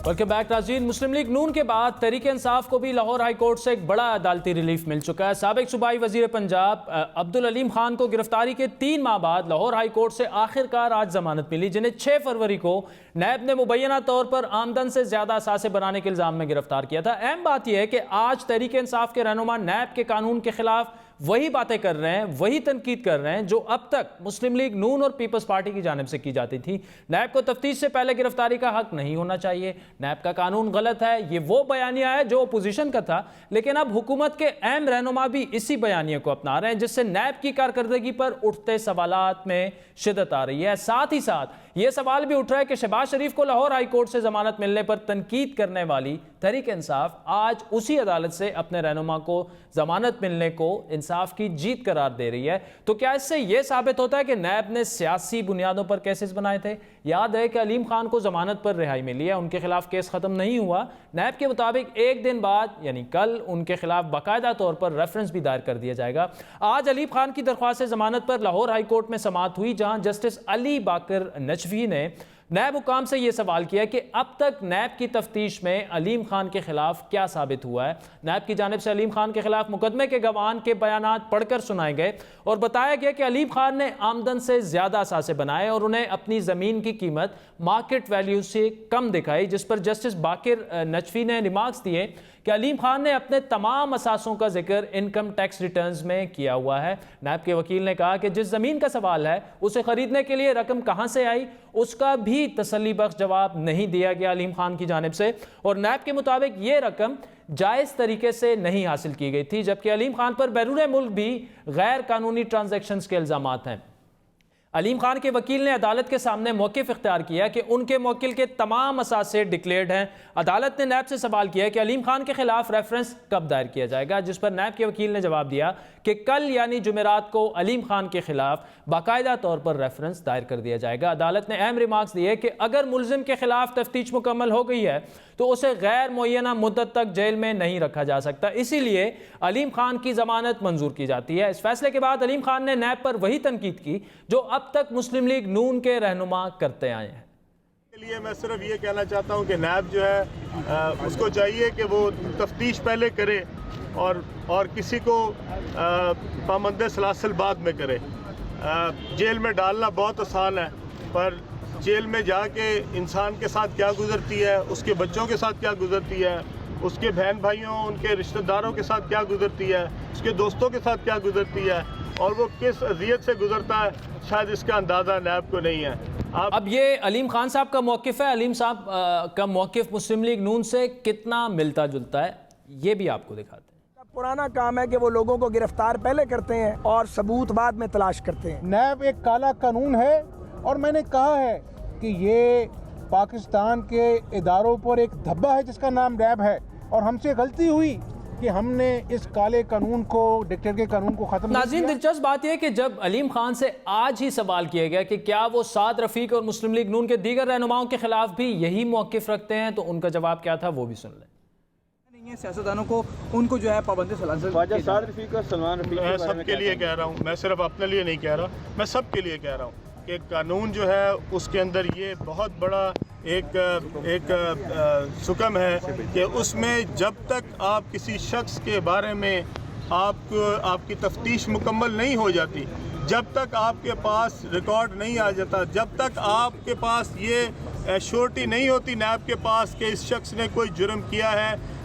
ویلکم بیک ناظرین. مسلم لیگ نون کے بعد تحریک انصاف کو بھی لاہور ہائی کورٹ سے ایک بڑا عدالتی ریلیف مل چکا ہے. سابق صوبائی وزیر پنجاب عبدالعلیم خان کو گرفتاری کے 3 ماہ بعد لاہور ہائی کورٹ سے آخرکار آج ضمانت ملی، جنہیں 6 فروری کو نیب نے مبینہ طور پر آمدن سے زیادہ اثاثے بنانے کے الزام میں گرفتار کیا تھا. اہم بات یہ ہے کہ آج تحریک انصاف کے رہنما نیب کے قانون کے خلاف وہی باتیں کر رہے ہیں، وہی تنقید کر رہے ہیں جو اب تک مسلم لیگ نون اور پیپلز پارٹی کی جانب سے کی جاتی تھی. نیب کو تفتیش سے پہلے گرفتاری کا حق نہیں ہونا چاہیے، نیب کا قانون غلط ہے، یہ وہ بیانیہ ہے جو اپوزیشن کا تھا. لیکن اب حکومت کے اہم رہنما بھی اسی بیانیے کو اپنا رہے ہیں، جس سے نیب کی کارکردگی پر اٹھتے سوالات میں شدت آ رہی ہے. ساتھ ہی ساتھ یہ سوال بھی اٹھ رہا ہے کہ شہباز شریف کو لاہور ہائی کورٹ سے ضمانت ملنے پر تنقید کرنے والی تحریک انصاف آج اسی عدالت سے اپنے رہنما کو ضمانت ملنے کو انصاف کی جیت قرار دے رہی ہے. تو کیا اس سے یہ ثابت ہوتا ہے کہ نیب نے سیاسی بنیادوں پر کیسز بنائے تھے؟ یاد ہے کہ علیم خان کو ضمانت پر رہائی ملی ہے، ان کے خلاف کیس ختم نہیں ہوا. نیب کے مطابق ایک دن بعد یعنی کل ان کے خلاف باقاعدہ طور پر ریفرنس بھی دائر کر دیا جائے گا. آج علیم خان کی درخواست ضمانت پر لاہور ہائی کورٹ میں سماعت ہوئی، جہاں جسٹس علی باقر نجوی نے نیب حکام سے یہ سوال کیا کہ اب تک نیب کی تفتیش میں علیم خان کے خلاف کیا ثابت ہوا ہے. نیب کی جانب سے علیم خان کے خلاف مقدمے کے گواہان کے بیانات پڑھ کر سنائے گئے اور بتایا گیا کہ علیم خان نے آمدن سے زیادہ اثاثے بنائے اور انہیں اپنی زمین کی قیمت مارکیٹ ویلیو سے کم دکھائی، جس پر جسٹس باقر نجوی نے ریمارکس دیے کہ علیم خان نے اپنے تمام اثاثوں کا ذکر انکم ٹیکس ریٹرنز میں کیا ہوا ہے. نیب کے وکیل نے کہا کہ جس زمین کا سوال ہے اسے خریدنے کے لیے رقم کہاں سے آئی، اس کا بھی تسلی بخش جواب نہیں دیا گیا علیم خان کی جانب سے. اور نیب کے مطابق یہ رقم جائز طریقے سے نہیں حاصل کی گئی تھی، جبکہ علیم خان پر بیرون ملک بھی غیر قانونی ٹرانزیکشنز کے الزامات ہیں. علیم خان کے وکیل نے عدالت کے سامنے موقف اختیار کیا کہ ان کے موکل کے تمام اثاثے ڈکلیئرڈ ہیں. عدالت نے نیب سے سوال کیا کہ علیم خان کے خلاف ریفرنس کب دائر کیا جائے گا، جس پر نیب کے وکیل نے جواب دیا کہ کل یعنی جمعرات کو علیم خان کے خلاف باقاعدہ طور پر ریفرنس دائر کر دیا جائے گا. عدالت نے اہم ریمارکس دیے کہ اگر ملزم کے خلاف تفتیش مکمل ہو گئی ہے تو اسے غیر معینہ مدت تک جیل میں نہیں رکھا جا سکتا، اسی لیے علیم خان کی ضمانت منظور کی جاتی ہے. اس فیصلے کے بعد علیم خان نے نیب پر وہی تنقید کی جو اب تک مسلم لیگ نون کے رہنما کرتے آئے ہیں. لیے میں صرف یہ کہنا چاہتا ہوں کہ نیب جو ہے اس کو چاہیے کہ وہ تفتیش پہلے کرے اور کسی کو پابند سلاسل بعد میں کرے. جیل میں ڈالنا بہت آسان ہے، پر جیل میں جا کے انسان کے ساتھ کیا گزرتی ہے، اس کے بچوں کے ساتھ کیا گزرتی ہے، اس کے بہن بھائیوں ان کے رشتہ داروں کے ساتھ کیا گزرتی ہے، اس کے دوستوں کے ساتھ کیا گزرتی ہے اور وہ کس اذیت سے گزرتا ہے، شاید اس کا اندازہ نیب کو نہیں ہے. اب یہ علیم خان صاحب کا موقف ہے، علیم صاحب کا موقف مسلم لیگ نون سے کتنا ملتا جلتا ہے یہ بھی آپ کو دکھاتے ہیں. پرانا کام ہے کہ وہ لوگوں کو گرفتار پہلے کرتے ہیں اور ثبوت بعد میں تلاش کرتے ہیں. نیب ایک کالا قانون ہے اور میں نے کہا ہے کہ یہ پاکستان کے اداروں پر ایک دھبا ہے جس کا نام نیب ہے، اور ہم سے غلطی ہوئی کہ ہم نے اس کالے قانون کو، ڈکٹیٹر کے قانون کو ختم. ناظرین دلچسپ بات یہ کہ جب علیم خان سے آج ہی سوال کیا گیا کہ کیا وہ سعد رفیق اور مسلم لیگ نون کے دیگر رہنماؤں کے خلاف بھی یہی موقف رکھتے ہیں، تو ان کا جواب کیا تھا وہ بھی سن لیں. سیاستدانوں کو ان کو جو ہے پابند سلاسل سعد رفیق اور سلمان رفیق میں سب کے لیے کہہ رہا ہوں، میں صرف اپنے لیے نہیں کہہ رہا، میں سب کے لیے کہہ رہا ہوں کہ قانون جو ہے اس کے اندر یہ بہت بڑا ایک سکم ہے کہ اس میں جب تک آپ کسی شخص کے بارے میں آپ کی تفتیش مکمل نہیں ہو جاتی، جب تک آپ کے پاس ریکارڈ نہیں آ جاتا، جب تک آپ کے پاس یہ ایشورٹی نہیں ہوتی نیب کے پاس کہ اس شخص نے کوئی جرم کیا ہے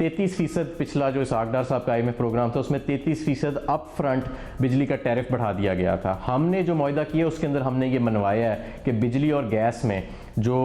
33% پچھلا جو اسحاق ڈار صاحب کا IMF پروگرام تھا اس میں 33% اپ فرنٹ بجلی کا ٹیرف بڑھا دیا گیا تھا. ہم نے جو معاہدہ کیا اس کے اندر ہم نے یہ منوایا ہے کہ بجلی اور گیس میں جو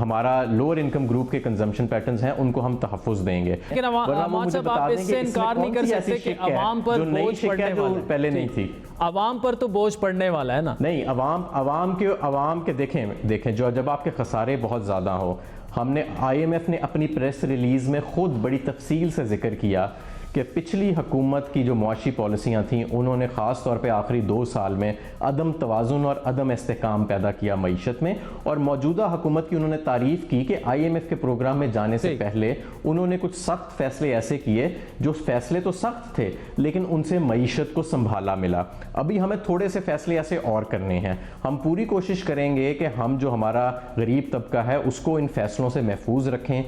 ہمارا لوور انکم گروپ کے کنزمپشن پیٹرنز ہیں ان کو ہم تحفظ دیں گے. لیکن احمد صاحب آپ اس سے انکار نہیں کر سکتے کہ عوام پر بوجھ پڑنے والا ہے. پہلے نہیں تھی, عوام پر تو بوجھ پڑنے والا ہے نا. نہیں, عوام کے دیکھیں جب آپ کے خسارے بہت زیادہ ہو. ہم نے IMF نے اپنی پریس ریلیز میں خود بڑی تفصیل سے ذکر کیا کہ پچھلی حکومت کی جو معاشی پالیسیاں تھیں انہوں نے خاص طور پہ آخری 2 سال میں عدم توازن اور عدم استحکام پیدا کیا معیشت میں, اور موجودہ حکومت کی انہوں نے تعریف کی کہ IMF کے پروگرام میں جانے سے پہلے انہوں نے کچھ سخت فیصلے ایسے کیے جو فیصلے تو سخت تھے لیکن ان سے معیشت کو سنبھالا ملا. ابھی ہمیں تھوڑے سے فیصلے ایسے اور کرنے ہیں. ہم پوری کوشش کریں گے کہ ہم جو ہمارا غریب طبقہ ہے اس کو ان فیصلوں سے محفوظ رکھیں.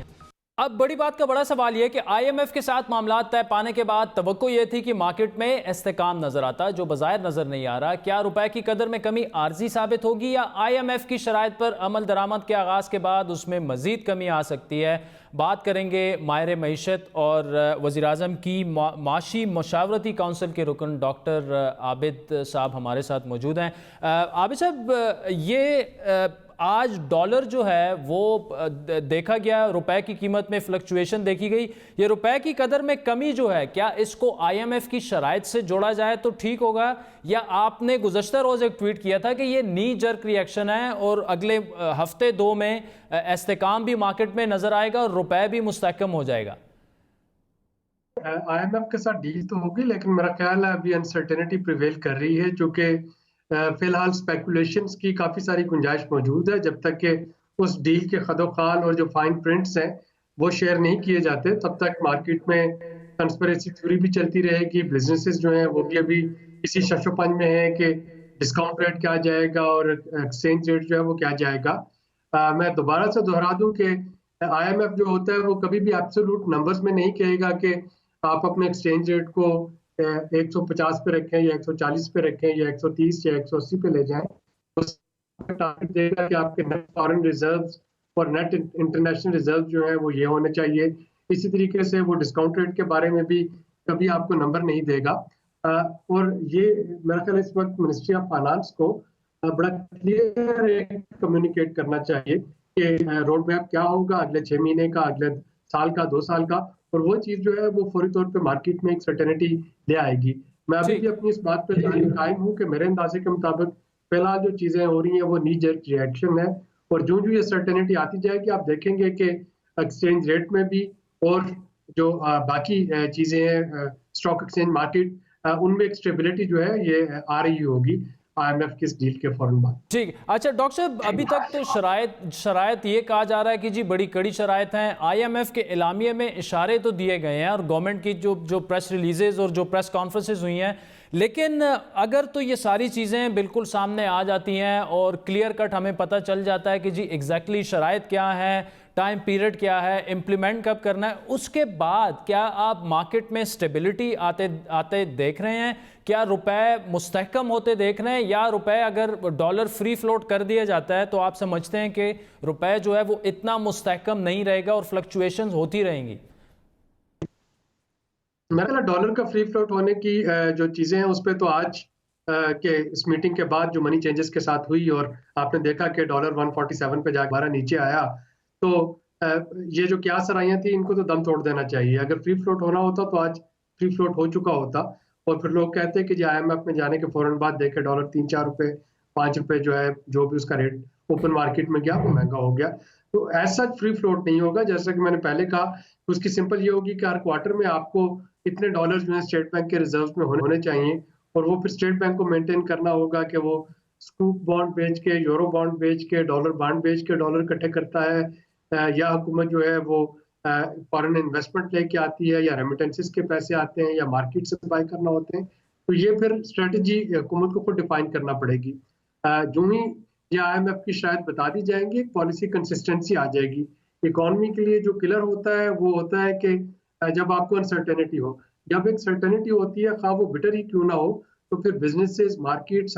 اب بڑی بات کا بڑا سوال یہ کہ IMF کے ساتھ معاملات طے پانے کے بعد توقع یہ تھی کہ مارکیٹ میں استحکام نظر آتا, جو بظاہر نظر نہیں آ رہا. کیا روپے کی قدر میں کمی عارضی ثابت ہوگی یا IMF کی شرائط پر عمل درآمد کے آغاز کے بعد اس میں مزید کمی آ سکتی ہے؟ بات کریں گے ماہر معیشت اور وزیراعظم کی معاشی مشاورتی کونسل کے رکن ڈاکٹر عابد صاحب ہمارے ساتھ موجود ہیں. عابد صاحب, یہ آج ڈالر جو ہے وہ دیکھا گیا, روپے کی قیمت میں فلکچویشن دیکھی گئی. یہ روپے کی قدر میں کمی جو ہے, کیا اس کو IMF کی شرائط سے جوڑا جائے تو ٹھیک ہوگا, یا آپ نے گزشتہ روز ایک ٹویٹ کیا تھا کہ یہ نی جرک ری ایکشن ہے اور اگلے ہفتے 2 میں استحکام بھی مارکیٹ میں نظر آئے گا اور روپے بھی مستحکم ہو جائے گا؟ IMF کے ساتھ ڈیل تو ہوگی لیکن میرا خیال ہے ابھی انسرٹینٹی پریویل کر رہی ہے, چونکہ فی الحال اسپیکولیشنز کی کافی ساری گنجائش موجود ہے. جب تک کہ اس ڈیل کے خد و خال اور جو فائن پرنٹس ہیں وہ شیئر نہیں کیے جاتے تب تک مارکیٹ میں کنسپریسی تھیوری بھی چلتی رہے گی. بزنسز جو ہیں وہ بھی ابھی اسی شش و پنج میں ہیں کہ ڈسکاؤنٹ ریٹ کیا جائے گا اور ایکسچینج ریٹ جو ہے وہ کیا جائے گا. میں دوبارہ سے دہرا دوں کہ IMF جو ہوتا ہے وہ کبھی بھی ایبسولوٹ نمبرز میں نہیں کہے گا کہ آپ اپنے ایکسچینج ریٹ کو 150 پہ رکھیں یا 140 پہ رکھیں یا 130 یا 180 پہ لے جائیں. اس ٹارگٹ دے گا کہ آپ کے نیٹ فارن ریزروز اور نیٹ انٹرنیشنل ریزرو جو ہیں وہ یہ ہونے چاہیے. اسی طریقے سے وہ ڈسکاؤنٹ ریٹ کے بارے میں بھی کبھی آپ کو نمبر نہیں دے گا. اور یہ میرا خیال اس وقت منسٹری آف فائنانس کو بڑا کلیئر کمیونیکیٹ کرنا چاہیے کہ روڈ میپ کیا ہوگا اگلے 6 مہینے کا, اگلے سال کا, 2 سال کا, اور وہ چیز جو ہے وہ فوری طور پہ مارکیٹ میں ایک سرٹینٹی لے آئے گی. میں ابھی بھی اپنی اس بات پہ قائم ہوں کہ میرے اندازے کے مطابق فی الحال جو چیزیں ہو رہی ہیں وہ نی جرک ریئیکشن ہے, اور جو یہ سرٹینٹی آتی جائے گی آپ دیکھیں گے کہ ایکسچینج ریٹ میں بھی اور جو باقی چیزیں ہیں اسٹاک ایکسچینج مارکیٹ ان میں ایک اسٹیبلٹی جو ہے یہ آ رہی ہوگی IMF کی اس ڈیل کے فوراً بعد. ٹھیک. اچھا ڈاکٹر صاحب, ابھی تک تو شرائط یہ کہا جا رہا ہے کہ جی بڑی کڑی شرائط ہیں. IMF کے اعلامیے میں اشارے تو دیے گئے ہیں اور گورنمنٹ کی جو پریس ریلیزز اور جو پریس کانفرنسز ہوئی ہیں, لیکن اگر تو یہ ساری چیزیں بالکل سامنے آ جاتی ہیں اور کلیئر کٹ ہمیں پتہ چل جاتا ہے کہ جی ایگزیکٹلی شرائط کیا ہے, ٹائم پیریڈ کیا ہے, امپلیمنٹ کب کرنا ہے, اس کے بعد کیا آپ مارکیٹ میں سٹیبلٹی آتے دیکھ رہے ہیں؟ کیا روپے مستحکم ہوتے دیکھ رہے ہیں, یا روپے اگر ڈالر فری فلوٹ کر دیا جاتا ہے تو آپ سمجھتے ہیں کہ روپے جو ہے وہ اتنا مستحکم نہیں رہے گا اور فلکچویشنز ہوتی رہیں گی؟ میرا ڈالر کا فری فلوٹ ہونے کی جو چیزیں ہیں اس پہ تو آج کہ اس میٹنگ کے بعد جو منی چینجز کے ساتھ ہوئی اور آپ نے دیکھا کہ ڈالر 147 پہ جا کے نیچے آیا, تو یہ جو کیا سرائیاں تھیں ان کو تو دم توڑ دینا چاہیے. اگر فری فلوٹ ہونا ہوتا تو آج فری فلوٹ ہو چکا ہوتا, اور پھر لوگ کہتے ہیں کہ جی IMF میں جانے کے فوراً بعد دیکھے ڈالر 3-4 روپے 5 روپے جو ہے جو بھی اس کا ریٹ اوپن مارکیٹ میں گیا وہ مہنگا ہو گیا. تو ایسا فری فلوٹ نہیں ہوگا. جیسا کہ میں نے پہلے کہا اس کی سمپل یہ ہوگی کہ ہر کوارٹر میں آپ کو اتنے ڈالر جو ہیں اسٹیٹ بینک کے ریزروز میں ہونے چاہیے, اور وہ پھر اسٹیٹ بینک کو مینٹین کرنا ہوگا کہ وہ سکوپ بانڈ بیچ کے, یورو بانڈ بیچ کے, ڈالر بانڈ بیچ کے ڈالر اکٹھے کرتا ہے, یا حکومت جو ہے وہ فارن انویسٹمنٹ لے کے آتی ہے, یا ریمیٹنسز کے پیسے آتے ہیں, یا مارکیٹ سے بائی کرنا ہوتے ہیں. تو یہ پھر اسٹریٹجی حکومت کو خود ڈیفائن کرنا پڑے گی. جو ہی یہ IMF کی شاید بتا دی جائیں گی, ایک پالیسی کنسسٹنسی آ جائے گی. اکانومی کے لیے جو کلر ہوتا ہے وہ ہوتا ہے کہ جب آپ کو انسرٹینٹی ہو, جب ایک سرٹینٹی ہوتی ہے خواہ وہ بٹر ہی کیوں نہ ہو, تو پھر بزنسز مارکیٹس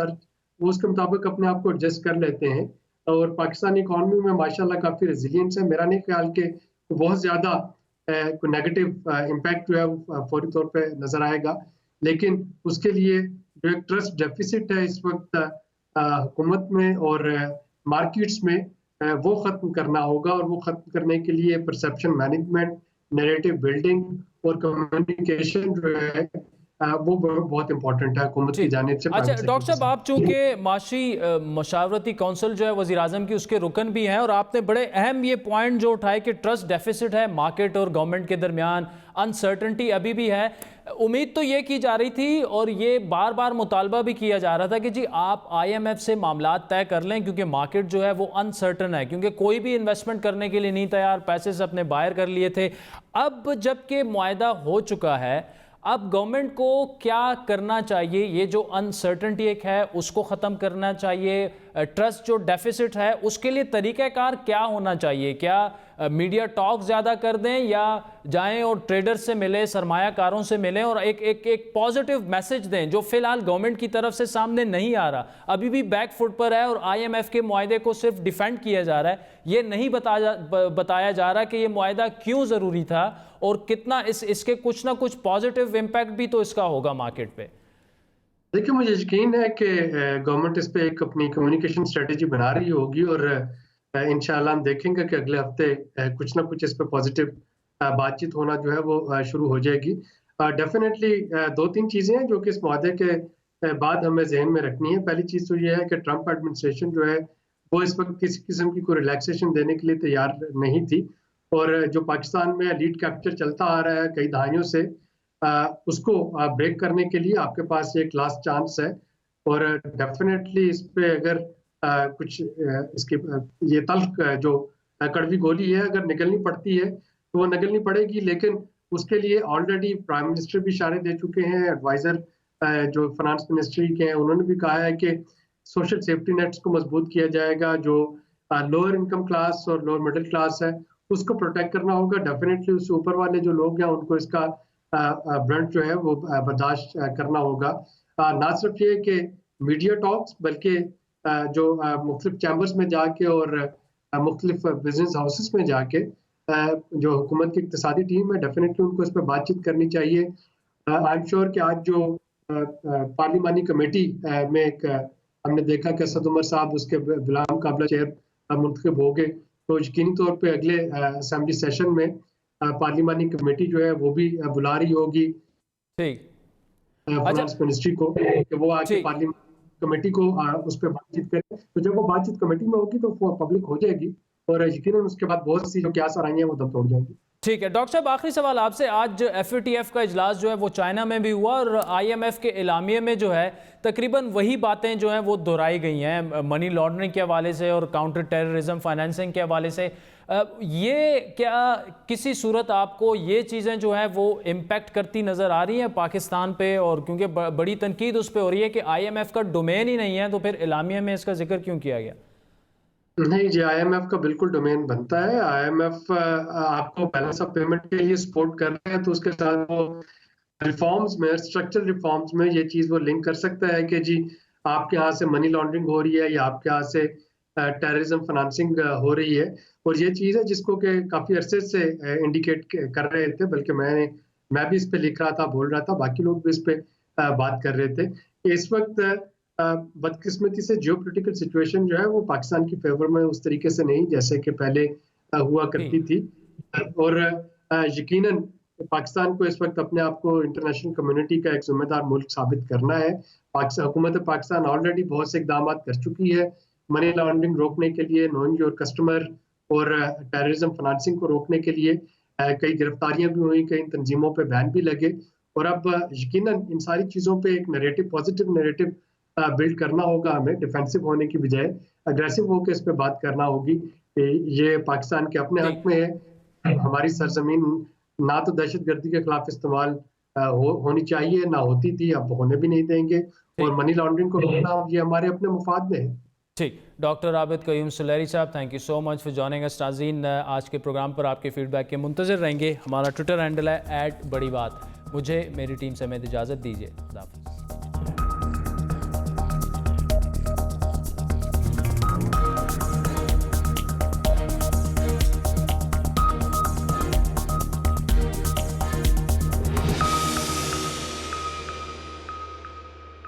وہ اس کے مطابق اپنے آپ کو ایڈجسٹ کر لیتے ہیں. اور پاکستانی اکانومی میں ماشاءاللہ کافی ریزیلینس ہے. میرا نہیں خیال کہ بہت زیادہ کوئی نیگیٹو امپیکٹ جو ہے وہ فوری طور پہ نظر آئے گا، لیکن اس کے لیے جو ایک ٹرسٹ ڈیفیسٹ ہے اس وقت حکومت میں اور مارکیٹس میں، وہ ختم کرنا ہوگا، اور وہ ختم کرنے کے لیے پرسیپشن مینجمنٹ، نیریٹو بلڈنگ اور کمیونیکیشن جو ہے وہ بہت امپورٹنٹ ہے حکومت کی جانب سے۔ اچھا ڈاکٹر صاحب، آپ چونکہ معاشی مشاورتی کونسل جو ہے وزیر اعظم کی اس کے رکن بھی ہیں، اور آپ نے بڑے اہم یہ پوائنٹ جو اٹھائے کہ ٹرسٹ ڈیفیسٹ ہے مارکیٹ اور گورنمنٹ کے درمیان، انسرٹنٹی ابھی بھی ہے۔ امید تو یہ کی جا رہی تھی اور یہ بار بار مطالبہ بھی کیا جا رہا تھا کہ جی آپ آئی ایم ایف سے معاملات طے کر لیں، کیونکہ مارکیٹ جو ہے وہ انسرٹن ہے، کیونکہ کوئی بھی انویسٹمنٹ کرنے کے لیے نہیں تیار، پیسے سے اپنے باہر کر لیے تھے۔ اب جب کہ معاہدہ ہو چکا ہے، اب گورنمنٹ کو کیا کرنا چاہیے؟ یہ جو انسرٹنٹی ایک ہے اس کو ختم کرنا چاہیے، ٹرسٹ جو ڈیفیسٹ ہے اس کے لیے طریقہ کار کیا ہونا چاہیے؟ کیا میڈیا ٹاک زیادہ کر دیں، یا جائیں اور ٹریڈر سے ملیں، سرمایہ کاروں سے ملیں اور ایک پازیٹیو میسج دیں جو فی الحال گورنمنٹ کی طرف سے سامنے نہیں آ رہا، ابھی بھی بیک فٹ پر ہے اور آئی ایم ایف کے معاہدے کو صرف ڈیفینڈ کیا جا رہا ہے، یہ نہیں بتایا جا رہا کہ یہ معاہدہ کیوں ضروری تھا اور کتنا اس کے کچھ نہ کچھ پازیٹیو امپیکٹ بھی تو اس کا ہوگا مارکیٹ پہ۔ دیکھیں، مجھے یقین ہے کہ گورنمنٹ اس پہ ایک اپنی کمیونیکیشن اسٹریٹجی بنا رہی ہوگی، اور انشاءاللہ ہم دیکھیں گے کہ اگلے ہفتے کچھ نہ کچھ اس پہ پازیٹیو بات چیت ہونا جو ہے وہ شروع ہو جائے گی۔ ڈیفینیٹلی 2-3 چیزیں ہیں جو کہ اس معاہدے کے بعد ہمیں ذہن میں رکھنی ہے۔ پہلی چیز تو یہ ہے کہ ٹرمپ ایڈمنسٹریشن جو ہے وہ اس وقت کسی قسم کی کوئی ریلیکسیشن دینے کے لیے تیار نہیں تھی، اور جو پاکستان میں لیڈ کیپچر چلتا آ رہا ہے کئی دہائیوں سے، اس کو بریک کرنے کے لیے آپ کے پاس ایک لاسٹ چانس ہے، اور ڈیفینیٹلی اس پہ اگر کچھ اس کی یہ تلخ جو کڑوی گولی ہے اگر نگلنی پڑتی ہے تو وہ نگلنی پڑے گی، لیکن اس کے لیے آلریڈی پرائم منسٹر بھی اشارے دے چکے ہیں، ایڈوائزر جو فنانس منسٹری کے ہیں انہوں نے بھی کہا ہے کہ سوشل سیفٹی نیٹس کو مضبوط کیا جائے گا، جو لوور انکم کلاس اور لوور مڈل کلاس ہے اس کو پروٹیکٹ کرنا ہوگا۔ ڈیفینیٹلی اس سے اوپر والے جو لوگ ہیں ان کو اس کا برنٹ جو ہے وہ برداشت کرنا ہوگا۔ نہ صرف یہ کہ میڈیا ٹاکس، بلکہ جو مختلف چیمبرز میں جا کے اور مختلف بزنس ہاؤسز میں جا کے جو حکومت کی اقتصادی ٹیم ہے ڈیفینیٹلی ان کو اس پہ بات چیت کرنی چاہیے۔ آئی ایم شیور کہ آج جو پارلیمانی کمیٹی میں ایک ہم نے دیکھا کہ اسد عمر صاحب اس کے بلا مقابلہ چیئر منتخب ہو گئے، تو یقینی طور پہ اگلے اسمبلی سیشن میں پارلیمانی کمیٹی جو ہے وہ بھی بلا رہی ہوگی فنانس منسٹری کو کہ وہ آ کے پارلیمانی کمیٹی کو اس پہ بات چیت کرے، تو جب وہ بات چیت کمیٹی میں ہوگی تو پبلک ہو جائے گی، اور یقیناً اس کے بعد بہت سی جو قیاس آرائیاں ہیں وہ دم توڑ جائیں گی۔ ٹھیک ہے ڈاکٹر صاحب، آخری سوال آپ سے، آج ایف اے ٹی ایف کا اجلاس جو ہے وہ چائنا میں بھی ہوا، اور آئی ایم ایف کے اعلامیے میں جو ہے تقریباً وہی باتیں جو ہیں وہ دہرائی گئی ہیں منی لانڈرنگ کے حوالے سے اور کاؤنٹر ٹیررزم فائنینسنگ کے حوالے سے۔ یہ کیا کسی صورت آپ کو یہ چیزیں جو ہیں وہ امپیکٹ کرتی نظر آ رہی ہیں پاکستان پہ؟ اور کیونکہ بڑی تنقید اس پہ ہو رہی ہے کہ آئی ایم ایف کا ڈومین ہی نہیں ہے، تو پھر اعلامیے میں اس کا ذکر کیوں کیا گیا؟ نہیں جی، آئی ایم ایف کا بالکل ڈومین بنتا ہے۔ آئی ایم ایف آپ کو بیلنس آف پیمنٹ کے لیے سپورٹ کر رہے ہیں، تو اس کے ساتھ وہ ریفارمز میں، اسٹرکچرل ریفارمز میں یہ چیز وہ لنک کر سکتا ہے کہ جی آپ کے یہاں سے منی لانڈرنگ ہو رہی ہے یا آپ کے یہاں سے ٹیررزم فنانسنگ ہو رہی ہے، اور یہ چیز ہے جس کو کہ کافی عرصے سے انڈیکیٹ کر رہے تھے، بلکہ میں بھی اس پہ لکھ رہا تھا، بول رہا تھا، باقی لوگ بھی اس پہ بات کر رہے تھے۔ اس وقت بدقسمتی سے جیو پولیٹیکل سچویشن جو ہے وہ پاکستان کی فیور میں اس طریقے سے نہیں جیسے کہ پہلے ہوا کرتی تھی، اور یقیناً پاکستان کو اس وقت اپنے آپ کو انٹرنیشنل کمیونٹی کا ایک ذمہ دار ملک ثابت کرنا ہے۔ حکومت پاکستان آلریڈی بہت سے اقدامات کر چکی ہے منی لانڈرنگ روکنے کے لیے، نوئنگ یور کسٹمر، اور ٹیررزم فنانسنگ کو روکنے کے لیے کئی گرفتاریاں بھی ہوئیں، کئی تنظیموں پہ بین بھی لگے، اور اب یقیناً ان ساری چیزوں پہ ایک نیریٹو، پازیٹیو نیریٹو بلڈ کرنا ہوگا ہمیں، ڈیفینسو ہونے کی بجائے اگریسو ہو کے اس پہ بات کرنا ہوگی کہ یہ پاکستان کے اپنے حق میں ہے، ہماری سرزمین نہ تو دہشت گردی کے خلاف استعمال ہونی چاہیے، نہ ہوتی تھی، اب ہونے بھی نہیں دیں گے، اور منی لانڈرنگ کو روکنا یہ ہمارے اپنے مفاد میں ہے۔ ٹھیک، ڈاکٹر عابد قیوم سلیری صاحب، thank you so much for joining اس۔ ناظرین، آج کے پروگرام پر آپ کے فیڈ بیک کے منتظر رہیں گے۔ ہمارا ٹویٹر ہینڈل ہے @بڑی بات۔ مجھے میری ٹیم سے اجازت دیجیے، خدا حافظ۔